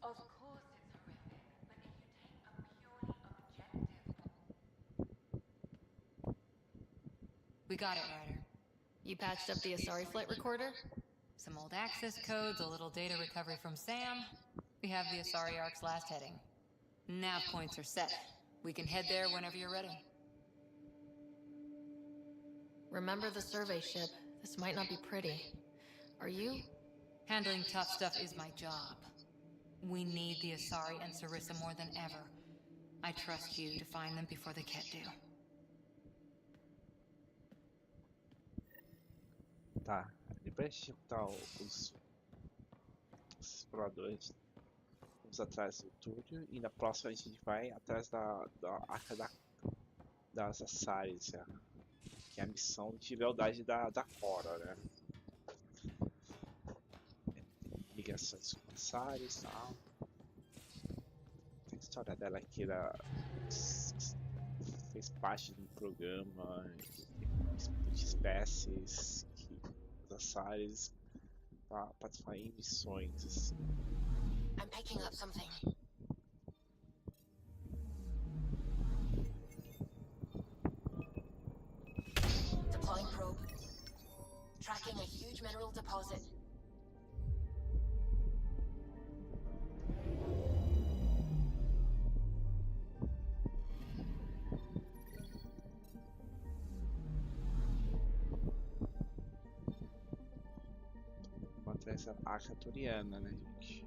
Speaker 18: Of course it's horrific, but if you take a purely objective...
Speaker 21: We got it, Ryder.
Speaker 5: You patched up the Asari flight recorder?
Speaker 21: Some old access codes, a little data recovery from Sam. We have the Asari Ark's last heading. Nav points are set. We can head there whenever you're ready.
Speaker 5: Remember the survey ship. This might not be pretty. Are you?
Speaker 21: Handling tough stuff is my job. We need the Asari and Sarissa more than ever. I trust you to find them before the Ket do.
Speaker 1: Tá, depois de executar os exploradores, vamos atrás do túnel e na próxima a gente vai atrás da arca das Asaris, que é a missão de lealdade da Cora, né? Ligações com Asaris e tal. Tem a história dela que ela fez parte de um programa de espécies que os Asaris para participar em missões assim.
Speaker 12: I'm picking up something. Deploying probe. Tracking a huge mineral deposit.
Speaker 1: Vamos atrás da arca turiana, né, gente?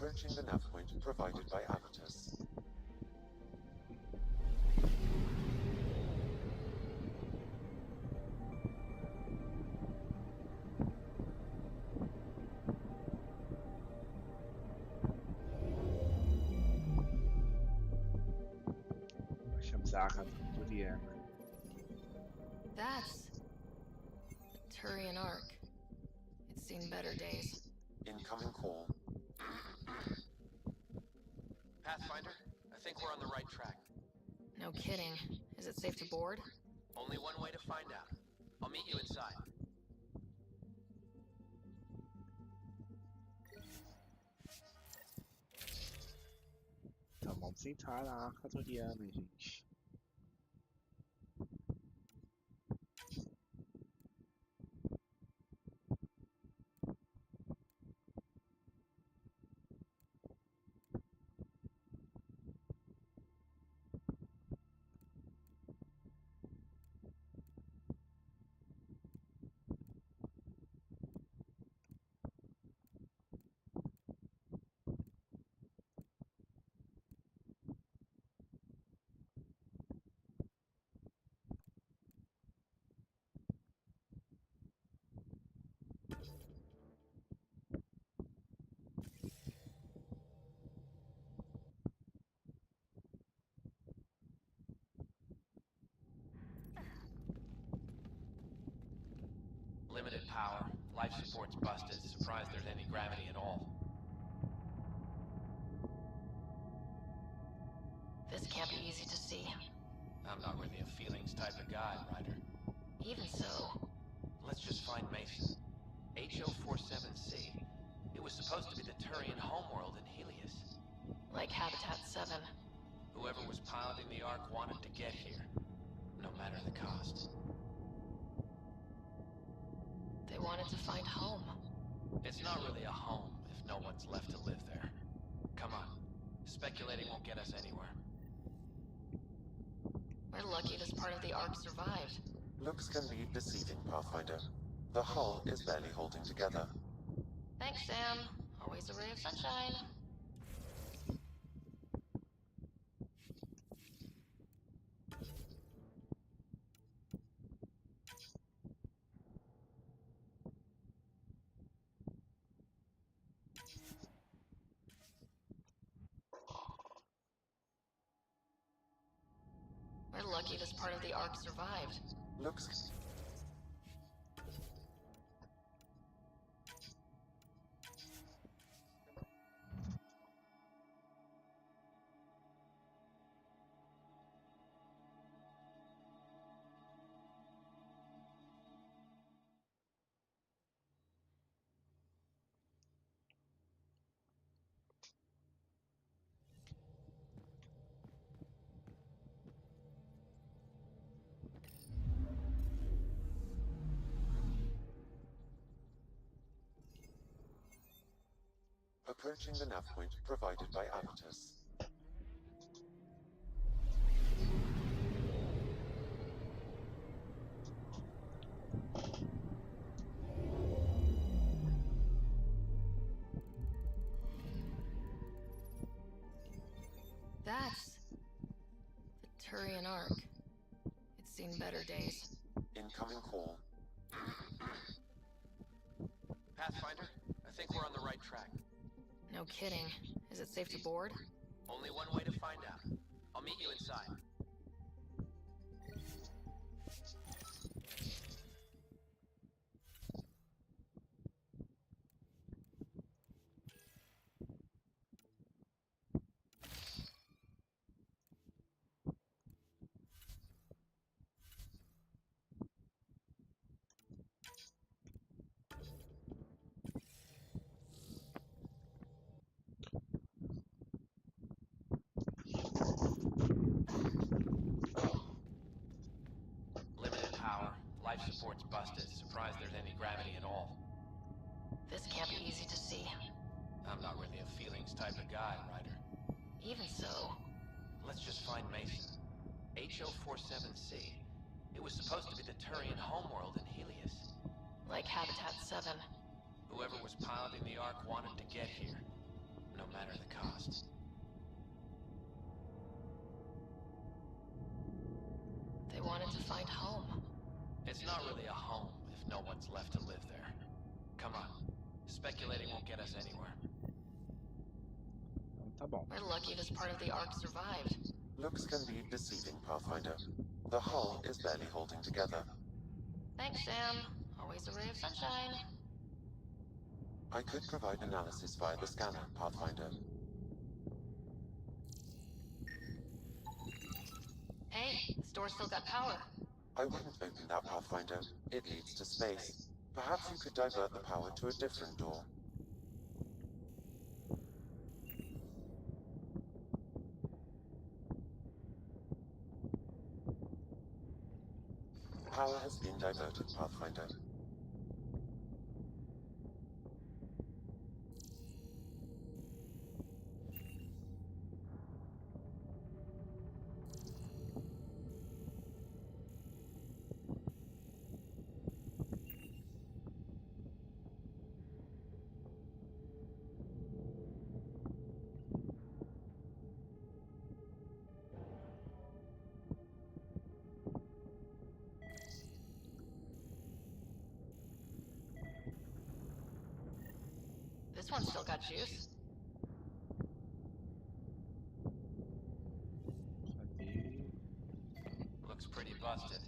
Speaker 11: Approaching the nav point provided by Avitus.
Speaker 1: Als je hem zagen door die
Speaker 5: That's the Turian Ark. It's seen better days.
Speaker 11: Incoming call.
Speaker 20: Pathfinder, I think we're on the right track.
Speaker 5: No kidding. Is it safe to board?
Speaker 20: Only one way to find out. I'll meet you inside.
Speaker 1: Então vamos entrar na Arca Turiana, gente.
Speaker 15: Limited power. Life support's busted. Surprised there's any gravity at all.
Speaker 5: This can't be easy to see.
Speaker 15: I'm not really a feelings type of guy, Ryder.
Speaker 5: Even so.
Speaker 15: Let's just find Mason. HO47C. It was supposed to be the Turian homeworld in Helios.
Speaker 5: Like Habitat 7.
Speaker 15: Whoever was piloting the Ark wanted to get here. No matter the cost.
Speaker 5: They wanted to find home.
Speaker 15: It's not really a home if no one's left to live there. Come on. Speculating won't get us anywhere.
Speaker 5: We're lucky this part of the Ark survived.
Speaker 11: Looks can be deceiving, Pathfinder. The hull is barely holding together.
Speaker 5: Thanks, Sam. Always a ray of sunshine. We're lucky this part of the Ark survived.
Speaker 11: Looks... Approaching the nav point provided by Avitus.
Speaker 5: That's the Turian Ark. It's seen better days.
Speaker 11: Incoming call.
Speaker 20: Pathfinder, I think we're on the right track.
Speaker 5: No kidding. Is it safe to board?
Speaker 20: Only one way to find out. I'll meet you inside.
Speaker 15: Life support's busted. Surprised there's any gravity at all.
Speaker 5: This can't be easy to see.
Speaker 15: I'm not really a feelings type of guy, Ryder.
Speaker 5: Even so.
Speaker 15: Let's just find Mason. HO47C. It was supposed to be the Turian homeworld in Helios.
Speaker 5: Like Habitat 7.
Speaker 15: Whoever was piloting the Ark wanted to get here. no matter the cost.
Speaker 5: They wanted to find home.
Speaker 15: It's not really a home if no one's left to live there. Come on. Speculating won't get us anywhere.
Speaker 1: Tá bom.
Speaker 5: We're lucky this part of the Ark survived.
Speaker 11: Looks can be deceiving, Pathfinder. The hull is barely holding together.
Speaker 5: Thanks, Sam. Always a ray of sunshine.
Speaker 11: I could provide analysis via the scanner, Pathfinder.
Speaker 5: Hey, the store's still got power.
Speaker 11: I wouldn't open that, Pathfinder. It leads to space. Perhaps you could divert the power to a different door. Power has been diverted, Pathfinder.
Speaker 5: This one's still got juice.
Speaker 15: Looks pretty busted.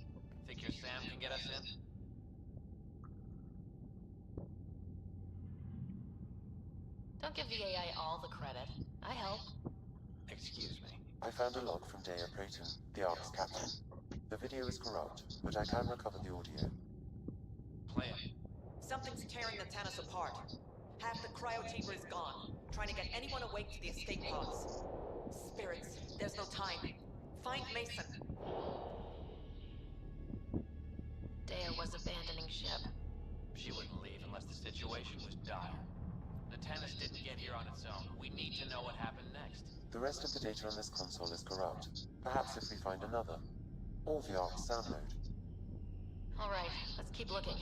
Speaker 15: Think your Sam can get us in?
Speaker 5: Don't give the AI all the credit. I help.
Speaker 15: Excuse me.
Speaker 11: I found a log from Dea Prayton, the Ark's captain. The video is corrupt, but I can recover the audio.
Speaker 15: Play it.
Speaker 7: Something's tearing the Tannis apart. Half the cryo chamber is gone, trying to get anyone awake to the escape pods. Spirits, there's no time. Find Mason.
Speaker 5: Dea was abandoning ship.
Speaker 15: She wouldn't leave unless the situation was dire. The Tannis didn't get here on its own. We need to know what happened next.
Speaker 11: The rest of the data on this console is corrupt. Perhaps if we find another. Or the Ark's sound node.
Speaker 5: Alright, let's keep looking.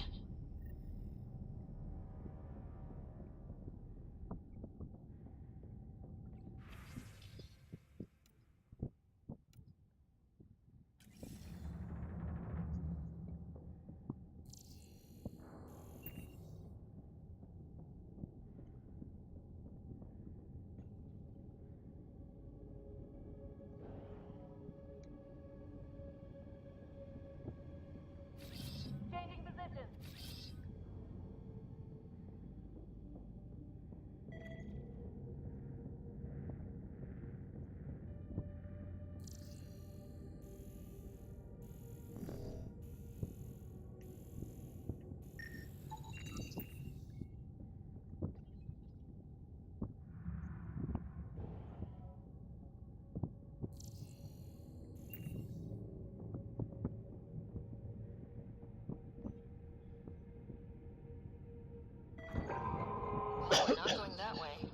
Speaker 22: Changing position.
Speaker 5: We're not going that way.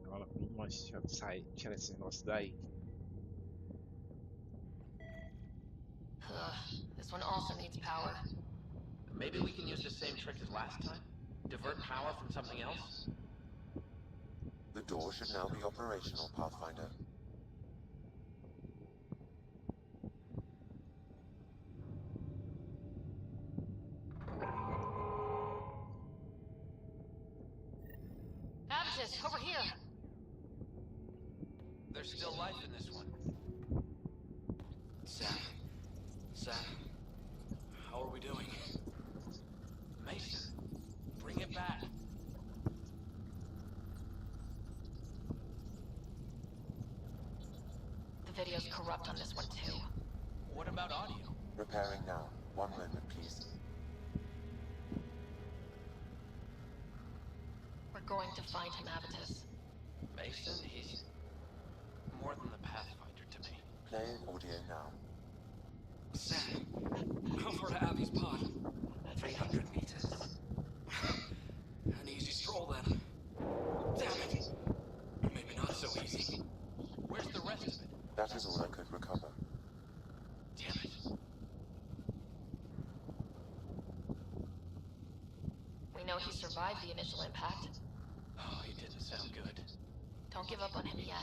Speaker 1: Agora, mas sai, tira esse negócio daí.
Speaker 5: This one also needs power.
Speaker 15: Maybe we can use the same trick as last time? Divert power from something else?
Speaker 11: The door should now be operational, Pathfinder.
Speaker 5: Abatis, over here!
Speaker 15: There's still life in this one.
Speaker 23: Sam, how are we doing?
Speaker 15: Mason, bring it back.
Speaker 5: The video's corrupt on this one too.
Speaker 15: What about audio?
Speaker 11: Repairing now. One moment, please.
Speaker 5: We're going to find him, Abatis.
Speaker 15: Mason, he's more than the Pathfinder to me.
Speaker 11: Playing audio now.
Speaker 23: Sam, how far to Abby's pod? 300 meters. An easy stroll then. Damn it! Maybe not so easy.
Speaker 15: Where's the rest of it?
Speaker 11: That is all I could recover.
Speaker 5: he survived the initial impact.
Speaker 23: Oh, he didn't sound good.
Speaker 5: Don't give up on him yet.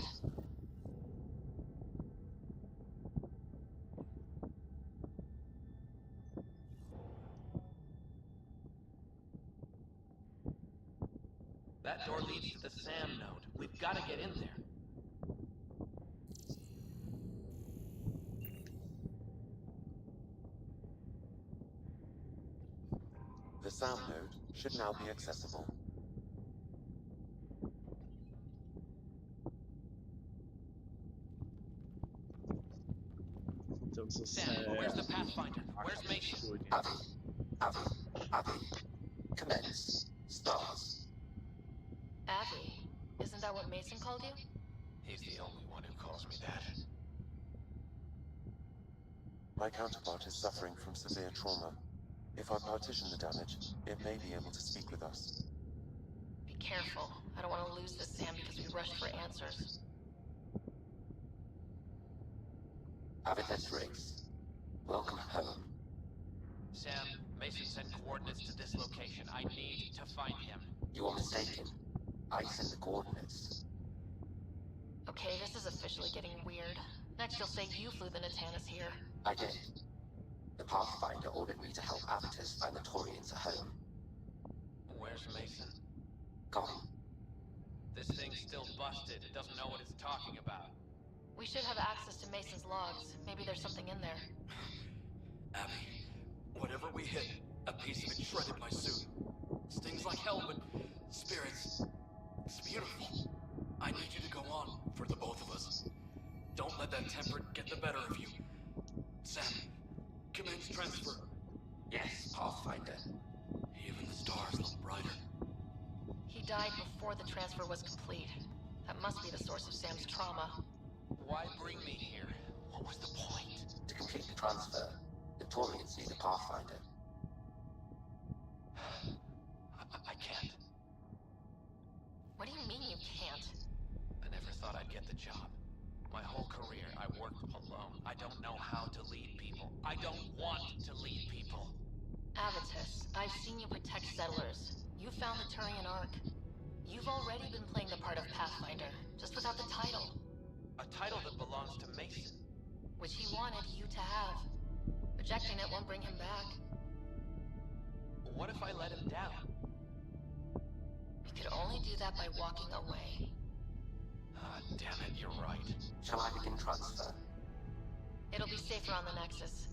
Speaker 15: That door leads to the SAM node. We've got to get in there.
Speaker 11: The SAM node should now be accessible.
Speaker 15: Sam, where's the Pathfinder? Where's Mason?
Speaker 11: Abby. Commence. Stars.
Speaker 5: Abby? Isn't that what Mason called you?
Speaker 16: He's the only one who calls me that.
Speaker 11: My counterpart is suffering from severe trauma. If I partition the damage, it may be able to speak with us.
Speaker 5: Be careful. I don't want to lose this Sam because we rushed for answers.
Speaker 11: Avitus Race. Welcome home.
Speaker 15: Sam, Mason sent coordinates to this location. I need to find him.
Speaker 11: You are mistaken. I sent the coordinates.
Speaker 5: Okay, this is officially getting weird. Next you'll say you flew the Natanis here.
Speaker 11: I did. The Pathfinder ordered me to help Avitus find the Taurians a home.
Speaker 15: Where's Mason?
Speaker 11: Gone.
Speaker 15: This thing's still busted. It doesn't know what it's talking about.
Speaker 5: We should have access to Mason's logs. Maybe there's something in there.
Speaker 23: Abby, whatever we hit, a piece of it shredded my suit. Stings like hell, but spirits, it's beautiful. I need you to go on, for the both of us. Don't let that temper get the better of you. Sam, commence transfer.
Speaker 11: Yes, Pathfinder.
Speaker 23: Even the stars look brighter.
Speaker 5: He died before the transfer was complete. That must be the source of Sam's trauma.
Speaker 15: Why bring me here?
Speaker 11: What was the point? To complete the transfer, the Taurians need a Pathfinder.
Speaker 23: I can't.
Speaker 5: What do you mean you can't?
Speaker 15: I never thought I'd get the job. My whole career, I worked alone. I don't know how to lead people. I don't want to lead people.
Speaker 5: Avitus, I've seen you protect settlers. You found the Turian Ark. You've already been playing the part of Pathfinder, just without the title.
Speaker 15: A title that belongs to Mason.
Speaker 5: Which he wanted you to have. Rejecting it won't bring him back.
Speaker 15: What if I let him down?
Speaker 5: We could only do that by walking away.
Speaker 15: Ah, damn it, you're right.
Speaker 11: Shall I begin transfer?
Speaker 5: It'll be safer on the Nexus.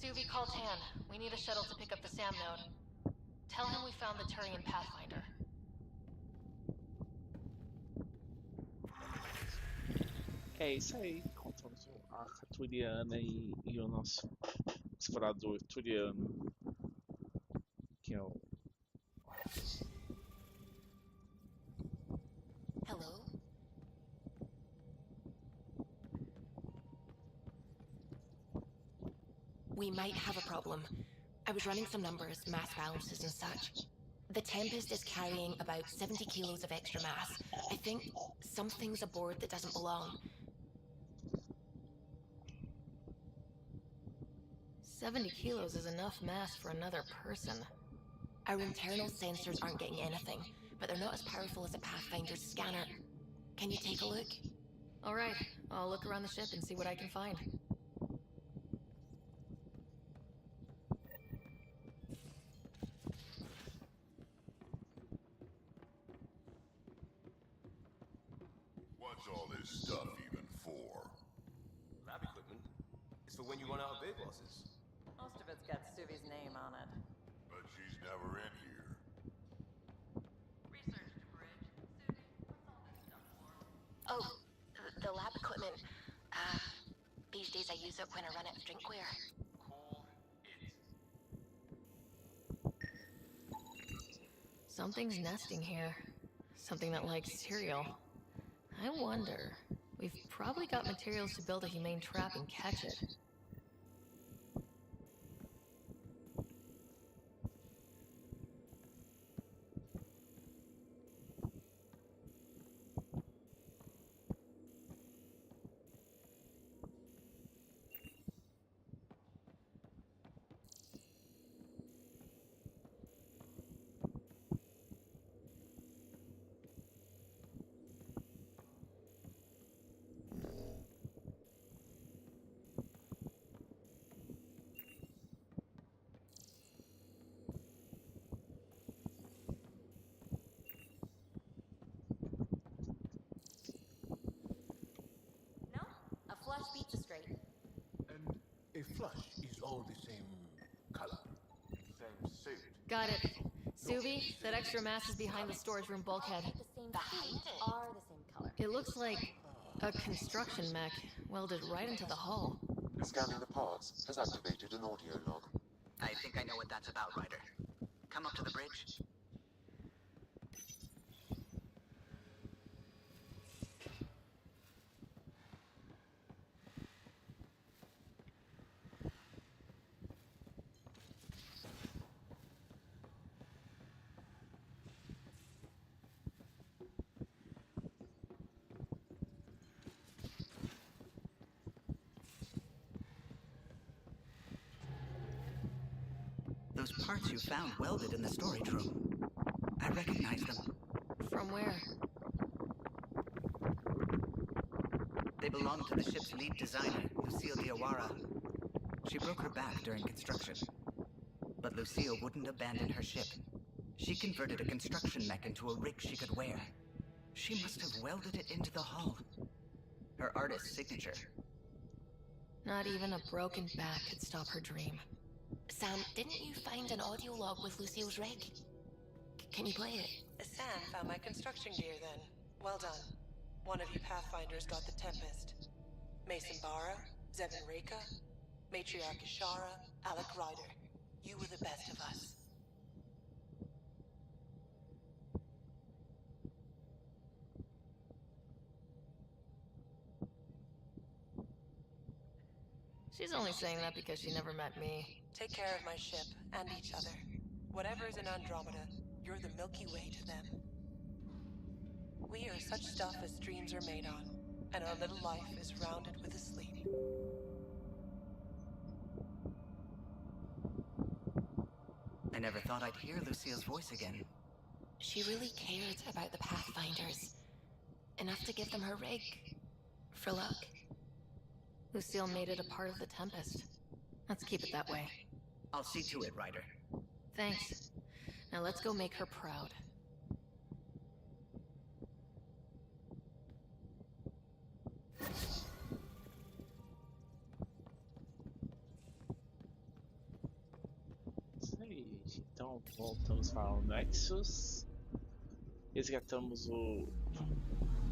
Speaker 5: Suvi, call Tan. We need a shuttle to pick up the SAM node. Tell him we found the Turian Pathfinder.
Speaker 1: É isso aí. Contamos a arca turiana e o nosso explorador turiano. Que é o.
Speaker 17: Hello? We might have a problem. I was running some numbers, mass balances and such. The Tempest is carrying about 70 kilos of extra mass. I think something's aboard that doesn't belong.
Speaker 5: 70 kilos is enough mass for another person.
Speaker 17: Our internal sensors aren't getting anything, but they're not as powerful as a Pathfinder's scanner. Can you take a look?
Speaker 5: Alright, I'll look around the ship and see what I can find.
Speaker 2: What's all this stuff even for?
Speaker 14: Lab equipment. It's for when you run out of big bosses.
Speaker 8: Most of it's got Suvi's name on it.
Speaker 2: But she's never in here.
Speaker 18: Research to bridge. Suvi, what's all this stuff for?
Speaker 12: Oh, the lab equipment. These days I use it when I run out of drinkware.
Speaker 14: Cool it.
Speaker 5: Something's nesting here. Something that likes cereal. I wonder. We've probably got materials to build a humane trap and catch it.
Speaker 17: pizza straight.
Speaker 3: And a flush is all the same color.
Speaker 10: Same suit.
Speaker 5: Got it. Subi, that extra mass is behind the storage room bulkhead.
Speaker 17: The same feet are the same color.
Speaker 5: It looks like a construction mech welded right into the hull.
Speaker 11: Scanning the parts has activated an audio log.
Speaker 20: I think I know what that's about, Ryder. Come up to the bridge.
Speaker 19: Those parts you found welded in the storage room. I recognize them.
Speaker 5: From where?
Speaker 19: They belong to the ship's lead designer, Lucille Diawara. She broke her back during construction. But Lucille wouldn't abandon her ship. She converted a construction mech into a rig she could wear. She must have welded it into the hull. Her artist's signature.
Speaker 5: Not even a broken back could stop her dream.
Speaker 12: Sam, didn't you find an audio log with Lucille's rig? Can you play it?
Speaker 4: Sam found my construction gear then. Well done. One of you Pathfinders got the Tempest. Mason Barra, Zevin Reka, Matriarch Ishara, Alec Ryder. You were the best of us.
Speaker 5: She's only saying that because she never met me.
Speaker 4: Take care of my ship and each other. Whatever is in Andromeda, you're the Milky Way to them. We are such stuff as dreams are made on, and our little life is rounded with a sleep.
Speaker 19: I never thought I'd hear Lucille's voice again.
Speaker 12: She really cared about the Pathfinders. Enough to give them her rig. For luck.
Speaker 5: Lucille made it a part of the Tempest. Let's keep it that way.
Speaker 19: I'll see to it, Ryder.
Speaker 5: Thanks. Now let's go make her proud.
Speaker 1: Isso aí, gente. Então voltamos para o Nexus. Resgatamos o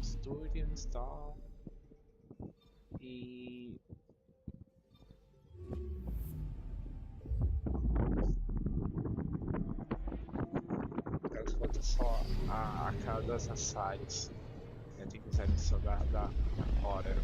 Speaker 1: Sturians e tal. E agora falta só a cara das Assares. Tem que usar a missão da hora.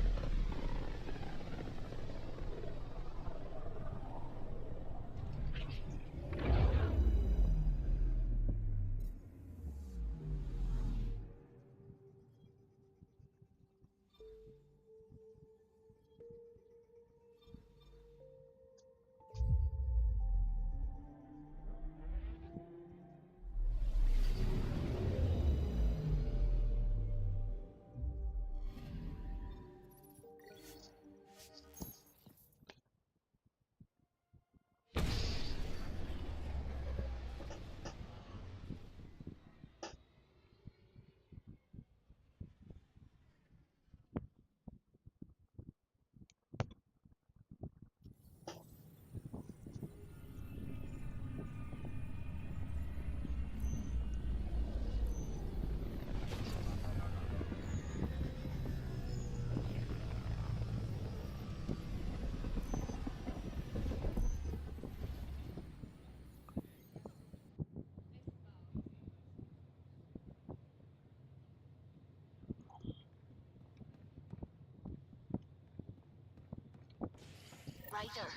Speaker 12: Ryder,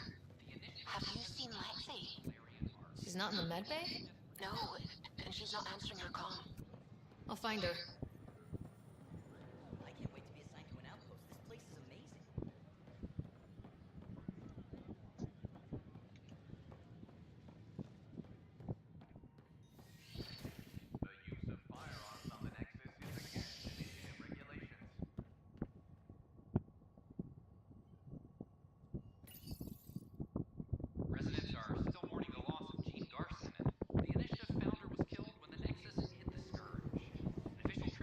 Speaker 12: have you seen Lexi?
Speaker 5: She's not in the medbay?
Speaker 12: No, and she's not answering her call.
Speaker 5: I'll find her.
Speaker 6: I can't wait to be assigned to an outpost. This place is amazing.
Speaker 15: The use of firearms on the Nexus is against initiative regulations. Residents are still mourning the loss of Gene Garson. The initiative founder was killed when the Nexus hit the Scourge. An official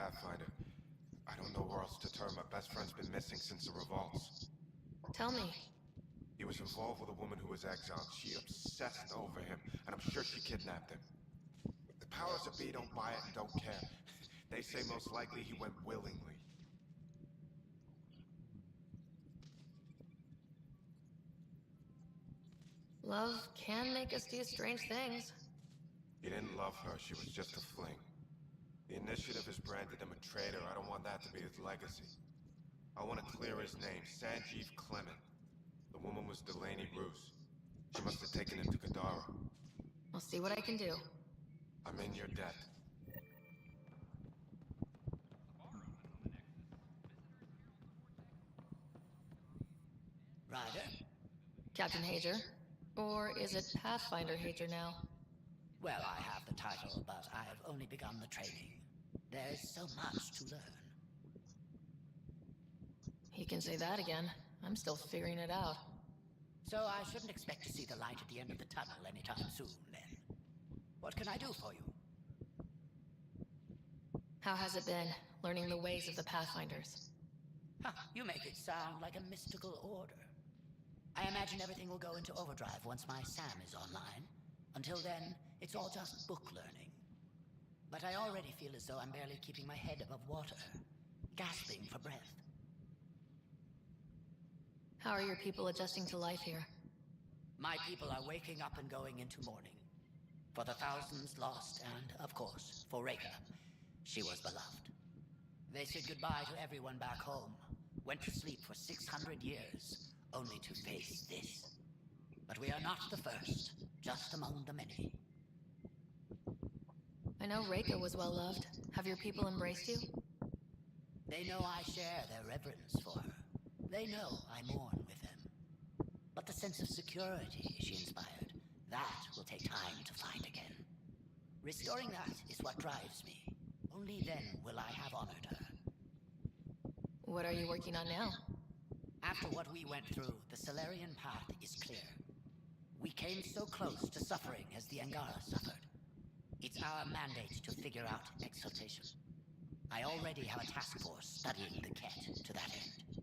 Speaker 9: Pathfinder. I don't know where else to turn. My best friend's been missing since the revolts.
Speaker 5: Tell me.
Speaker 9: He was involved with a woman who was exiled. She obsessed over him, and I'm sure she kidnapped him. The powers that be don't buy it and don't care. They say most likely he went willingly.
Speaker 5: Love can make us do strange things.
Speaker 9: He didn't love her. She was just a fling. The Initiative has branded him a traitor. I don't want that to be his legacy. I want to clear his name, Sanjeev Clement. The woman was Delaney Bruce. She must have taken him to Kadara.
Speaker 5: I'll see what I can do.
Speaker 9: I'm in your debt.
Speaker 13: Ryder?
Speaker 5: Captain Hager? Or is it Pathfinder Hager now?
Speaker 13: Well, I have the title, but I've only begun the training. There's so much to learn.
Speaker 5: He can say that again. I'm still figuring it out.
Speaker 13: So I shouldn't expect to see the light at the end of the tunnel anytime soon, then. What can I do for you?
Speaker 5: How has it been, learning the ways of the Pathfinders?
Speaker 13: You make it sound like a mystical order. I imagine everything will go into overdrive once my SAM is online. Until then, it's all just book learning. But I already feel as though I'm barely keeping my head above water, gasping for breath.
Speaker 5: How are your people adjusting to life here?
Speaker 13: My people are waking up and going into mourning. For the thousands lost and, of course, for Reika. She was beloved. They said goodbye to everyone back home, went to sleep for 600 years, only to face this. But we are not the first, just among the many.
Speaker 5: I know Reika was well loved. Have your people embraced you?
Speaker 13: They know I share their reverence for her. They know I mourn with them. But the sense of security she inspired, that will take time to find again. Restoring that is what drives me. Only then will I have honored her.
Speaker 5: What are you working on now?
Speaker 13: After what we went through, the Solarian path is clear. We came so close to suffering as the Angara suffered. It's our mandate to figure out exaltation. I already have a task force studying the Ket to that end.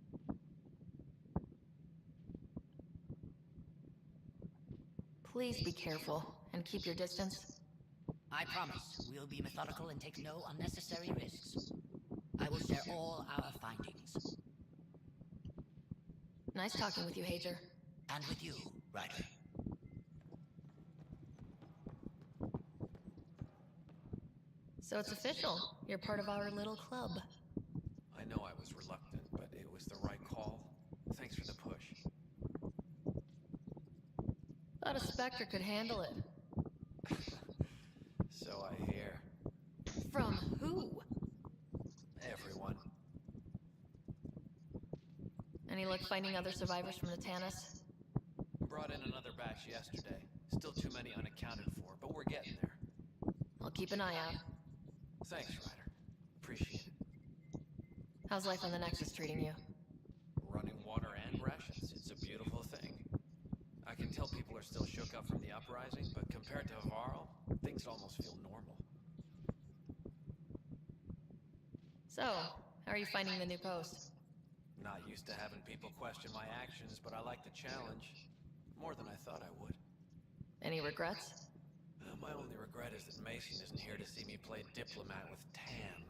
Speaker 5: Please be careful and keep your distance.
Speaker 13: I promise we'll be methodical and take no unnecessary risks. I will share all our findings.
Speaker 5: Nice talking with you, Hager.
Speaker 13: And with you, Ryder.
Speaker 5: So it's official. You're part of our little club.
Speaker 15: I know I was reluctant, but it was the right call. Thanks for the push.
Speaker 5: Thought a Spectre could handle it.
Speaker 15: So I hear.
Speaker 5: From who?
Speaker 15: Everyone.
Speaker 5: Any luck finding other survivors from the Tannis?
Speaker 15: Brought in another batch yesterday. Still too many unaccounted for, but we're getting there.
Speaker 5: I'll keep an eye out.
Speaker 15: Thanks, Ryder. Appreciate it.
Speaker 5: How's life on the Nexus treating you?
Speaker 15: Running water and rations. It's a beautiful thing. I can tell people are still shook up from the uprising, but compared to Varl, things almost feel normal.
Speaker 5: So, how are you finding the new post?
Speaker 15: Not used to having people question my actions, but I like the challenge. More than I thought I would.
Speaker 5: Any regrets?
Speaker 15: My only regret is that Mason isn't here to see me play diplomat with Tan.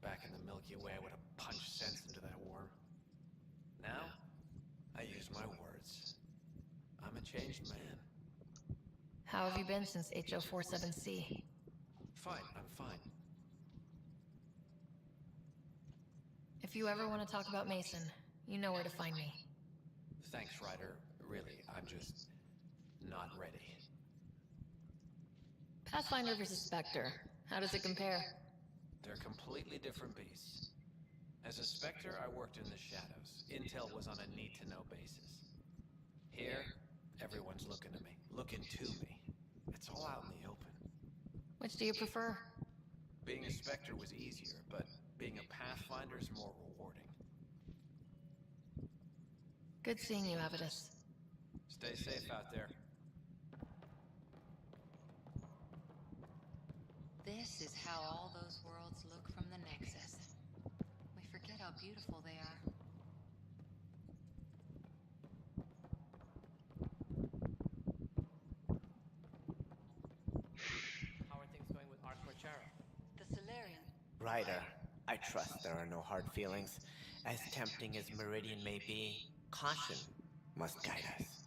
Speaker 15: Back in the Milky Way, I would have punched sense into that worm. Now, I use my words. I'm a changed man.
Speaker 5: How have you been since HO47C?
Speaker 15: Fine, I'm fine.
Speaker 5: If you ever want to talk about Mason, you know where to find me.
Speaker 15: Thanks, Ryder. Really, I'm just not ready.
Speaker 5: Pathfinder versus Spectre. How does it compare?
Speaker 15: They're completely different beasts. As a Spectre, I worked in the shadows. Intel was on a need-to-know basis. Here, everyone's looking to me, looking to me. It's all out in the open.
Speaker 5: Which do you prefer?
Speaker 15: Being a Spectre was easier, but being a Pathfinder is more rewarding.
Speaker 5: Good seeing you, Avidus.
Speaker 15: Stay safe out there.
Speaker 19: This
Speaker 7: is how all those worlds look from the Nexus. We forget how beautiful they are.
Speaker 21: How are things going with Ark Corchero?
Speaker 7: The Solarian.
Speaker 21: Ryder, I trust there are no hard feelings. As tempting as Meridian may be, caution must guide us.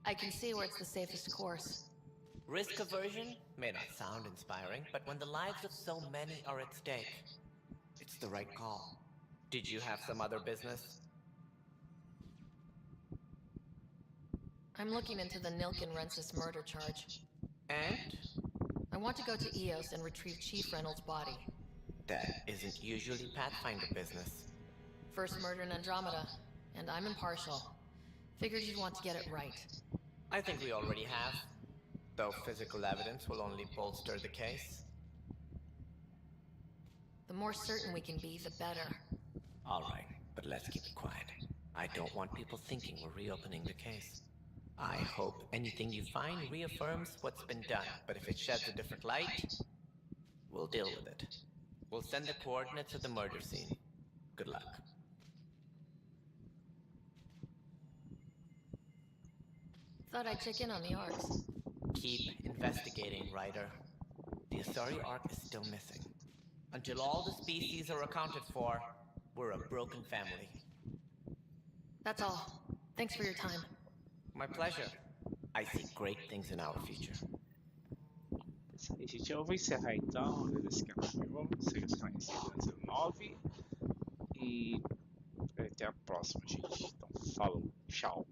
Speaker 5: I can see where it's the safest course.
Speaker 21: Risk aversion may not sound inspiring, but when the lives of so many are at stake, it's the right call. Did you have some other business?
Speaker 5: I'm looking into the Nilken Rensis murder charge.
Speaker 21: And?
Speaker 5: I want to go to Eos and retrieve Chief Reynolds' body.
Speaker 21: That isn't usually Pathfinder business.
Speaker 5: First murder in Andromeda, and I'm impartial. Figured you'd want to get it right.
Speaker 21: I think we already have, though physical evidence will only bolster the case.
Speaker 5: The more certain we can be, the better.
Speaker 21: All right, but let's keep it quiet. I don't want people thinking we're reopening the case. I hope anything you find reaffirms what's been done, but if it sheds a different light, we'll deal with it. We'll send the coordinates of the murder scene. Good luck.
Speaker 5: Thought I'd check in on the Arks.
Speaker 21: Keep investigating, Ryder. The Asari Ark is still missing. Until all the species are accounted for, we're a broken family.
Speaker 5: That's all. Thanks for your time.
Speaker 21: My pleasure. I see great things in our future.
Speaker 1: A gente já vai encerrar então esse canal. Vamos seguir esse canal 19 e até a próxima, gente. Então, falou, tchau.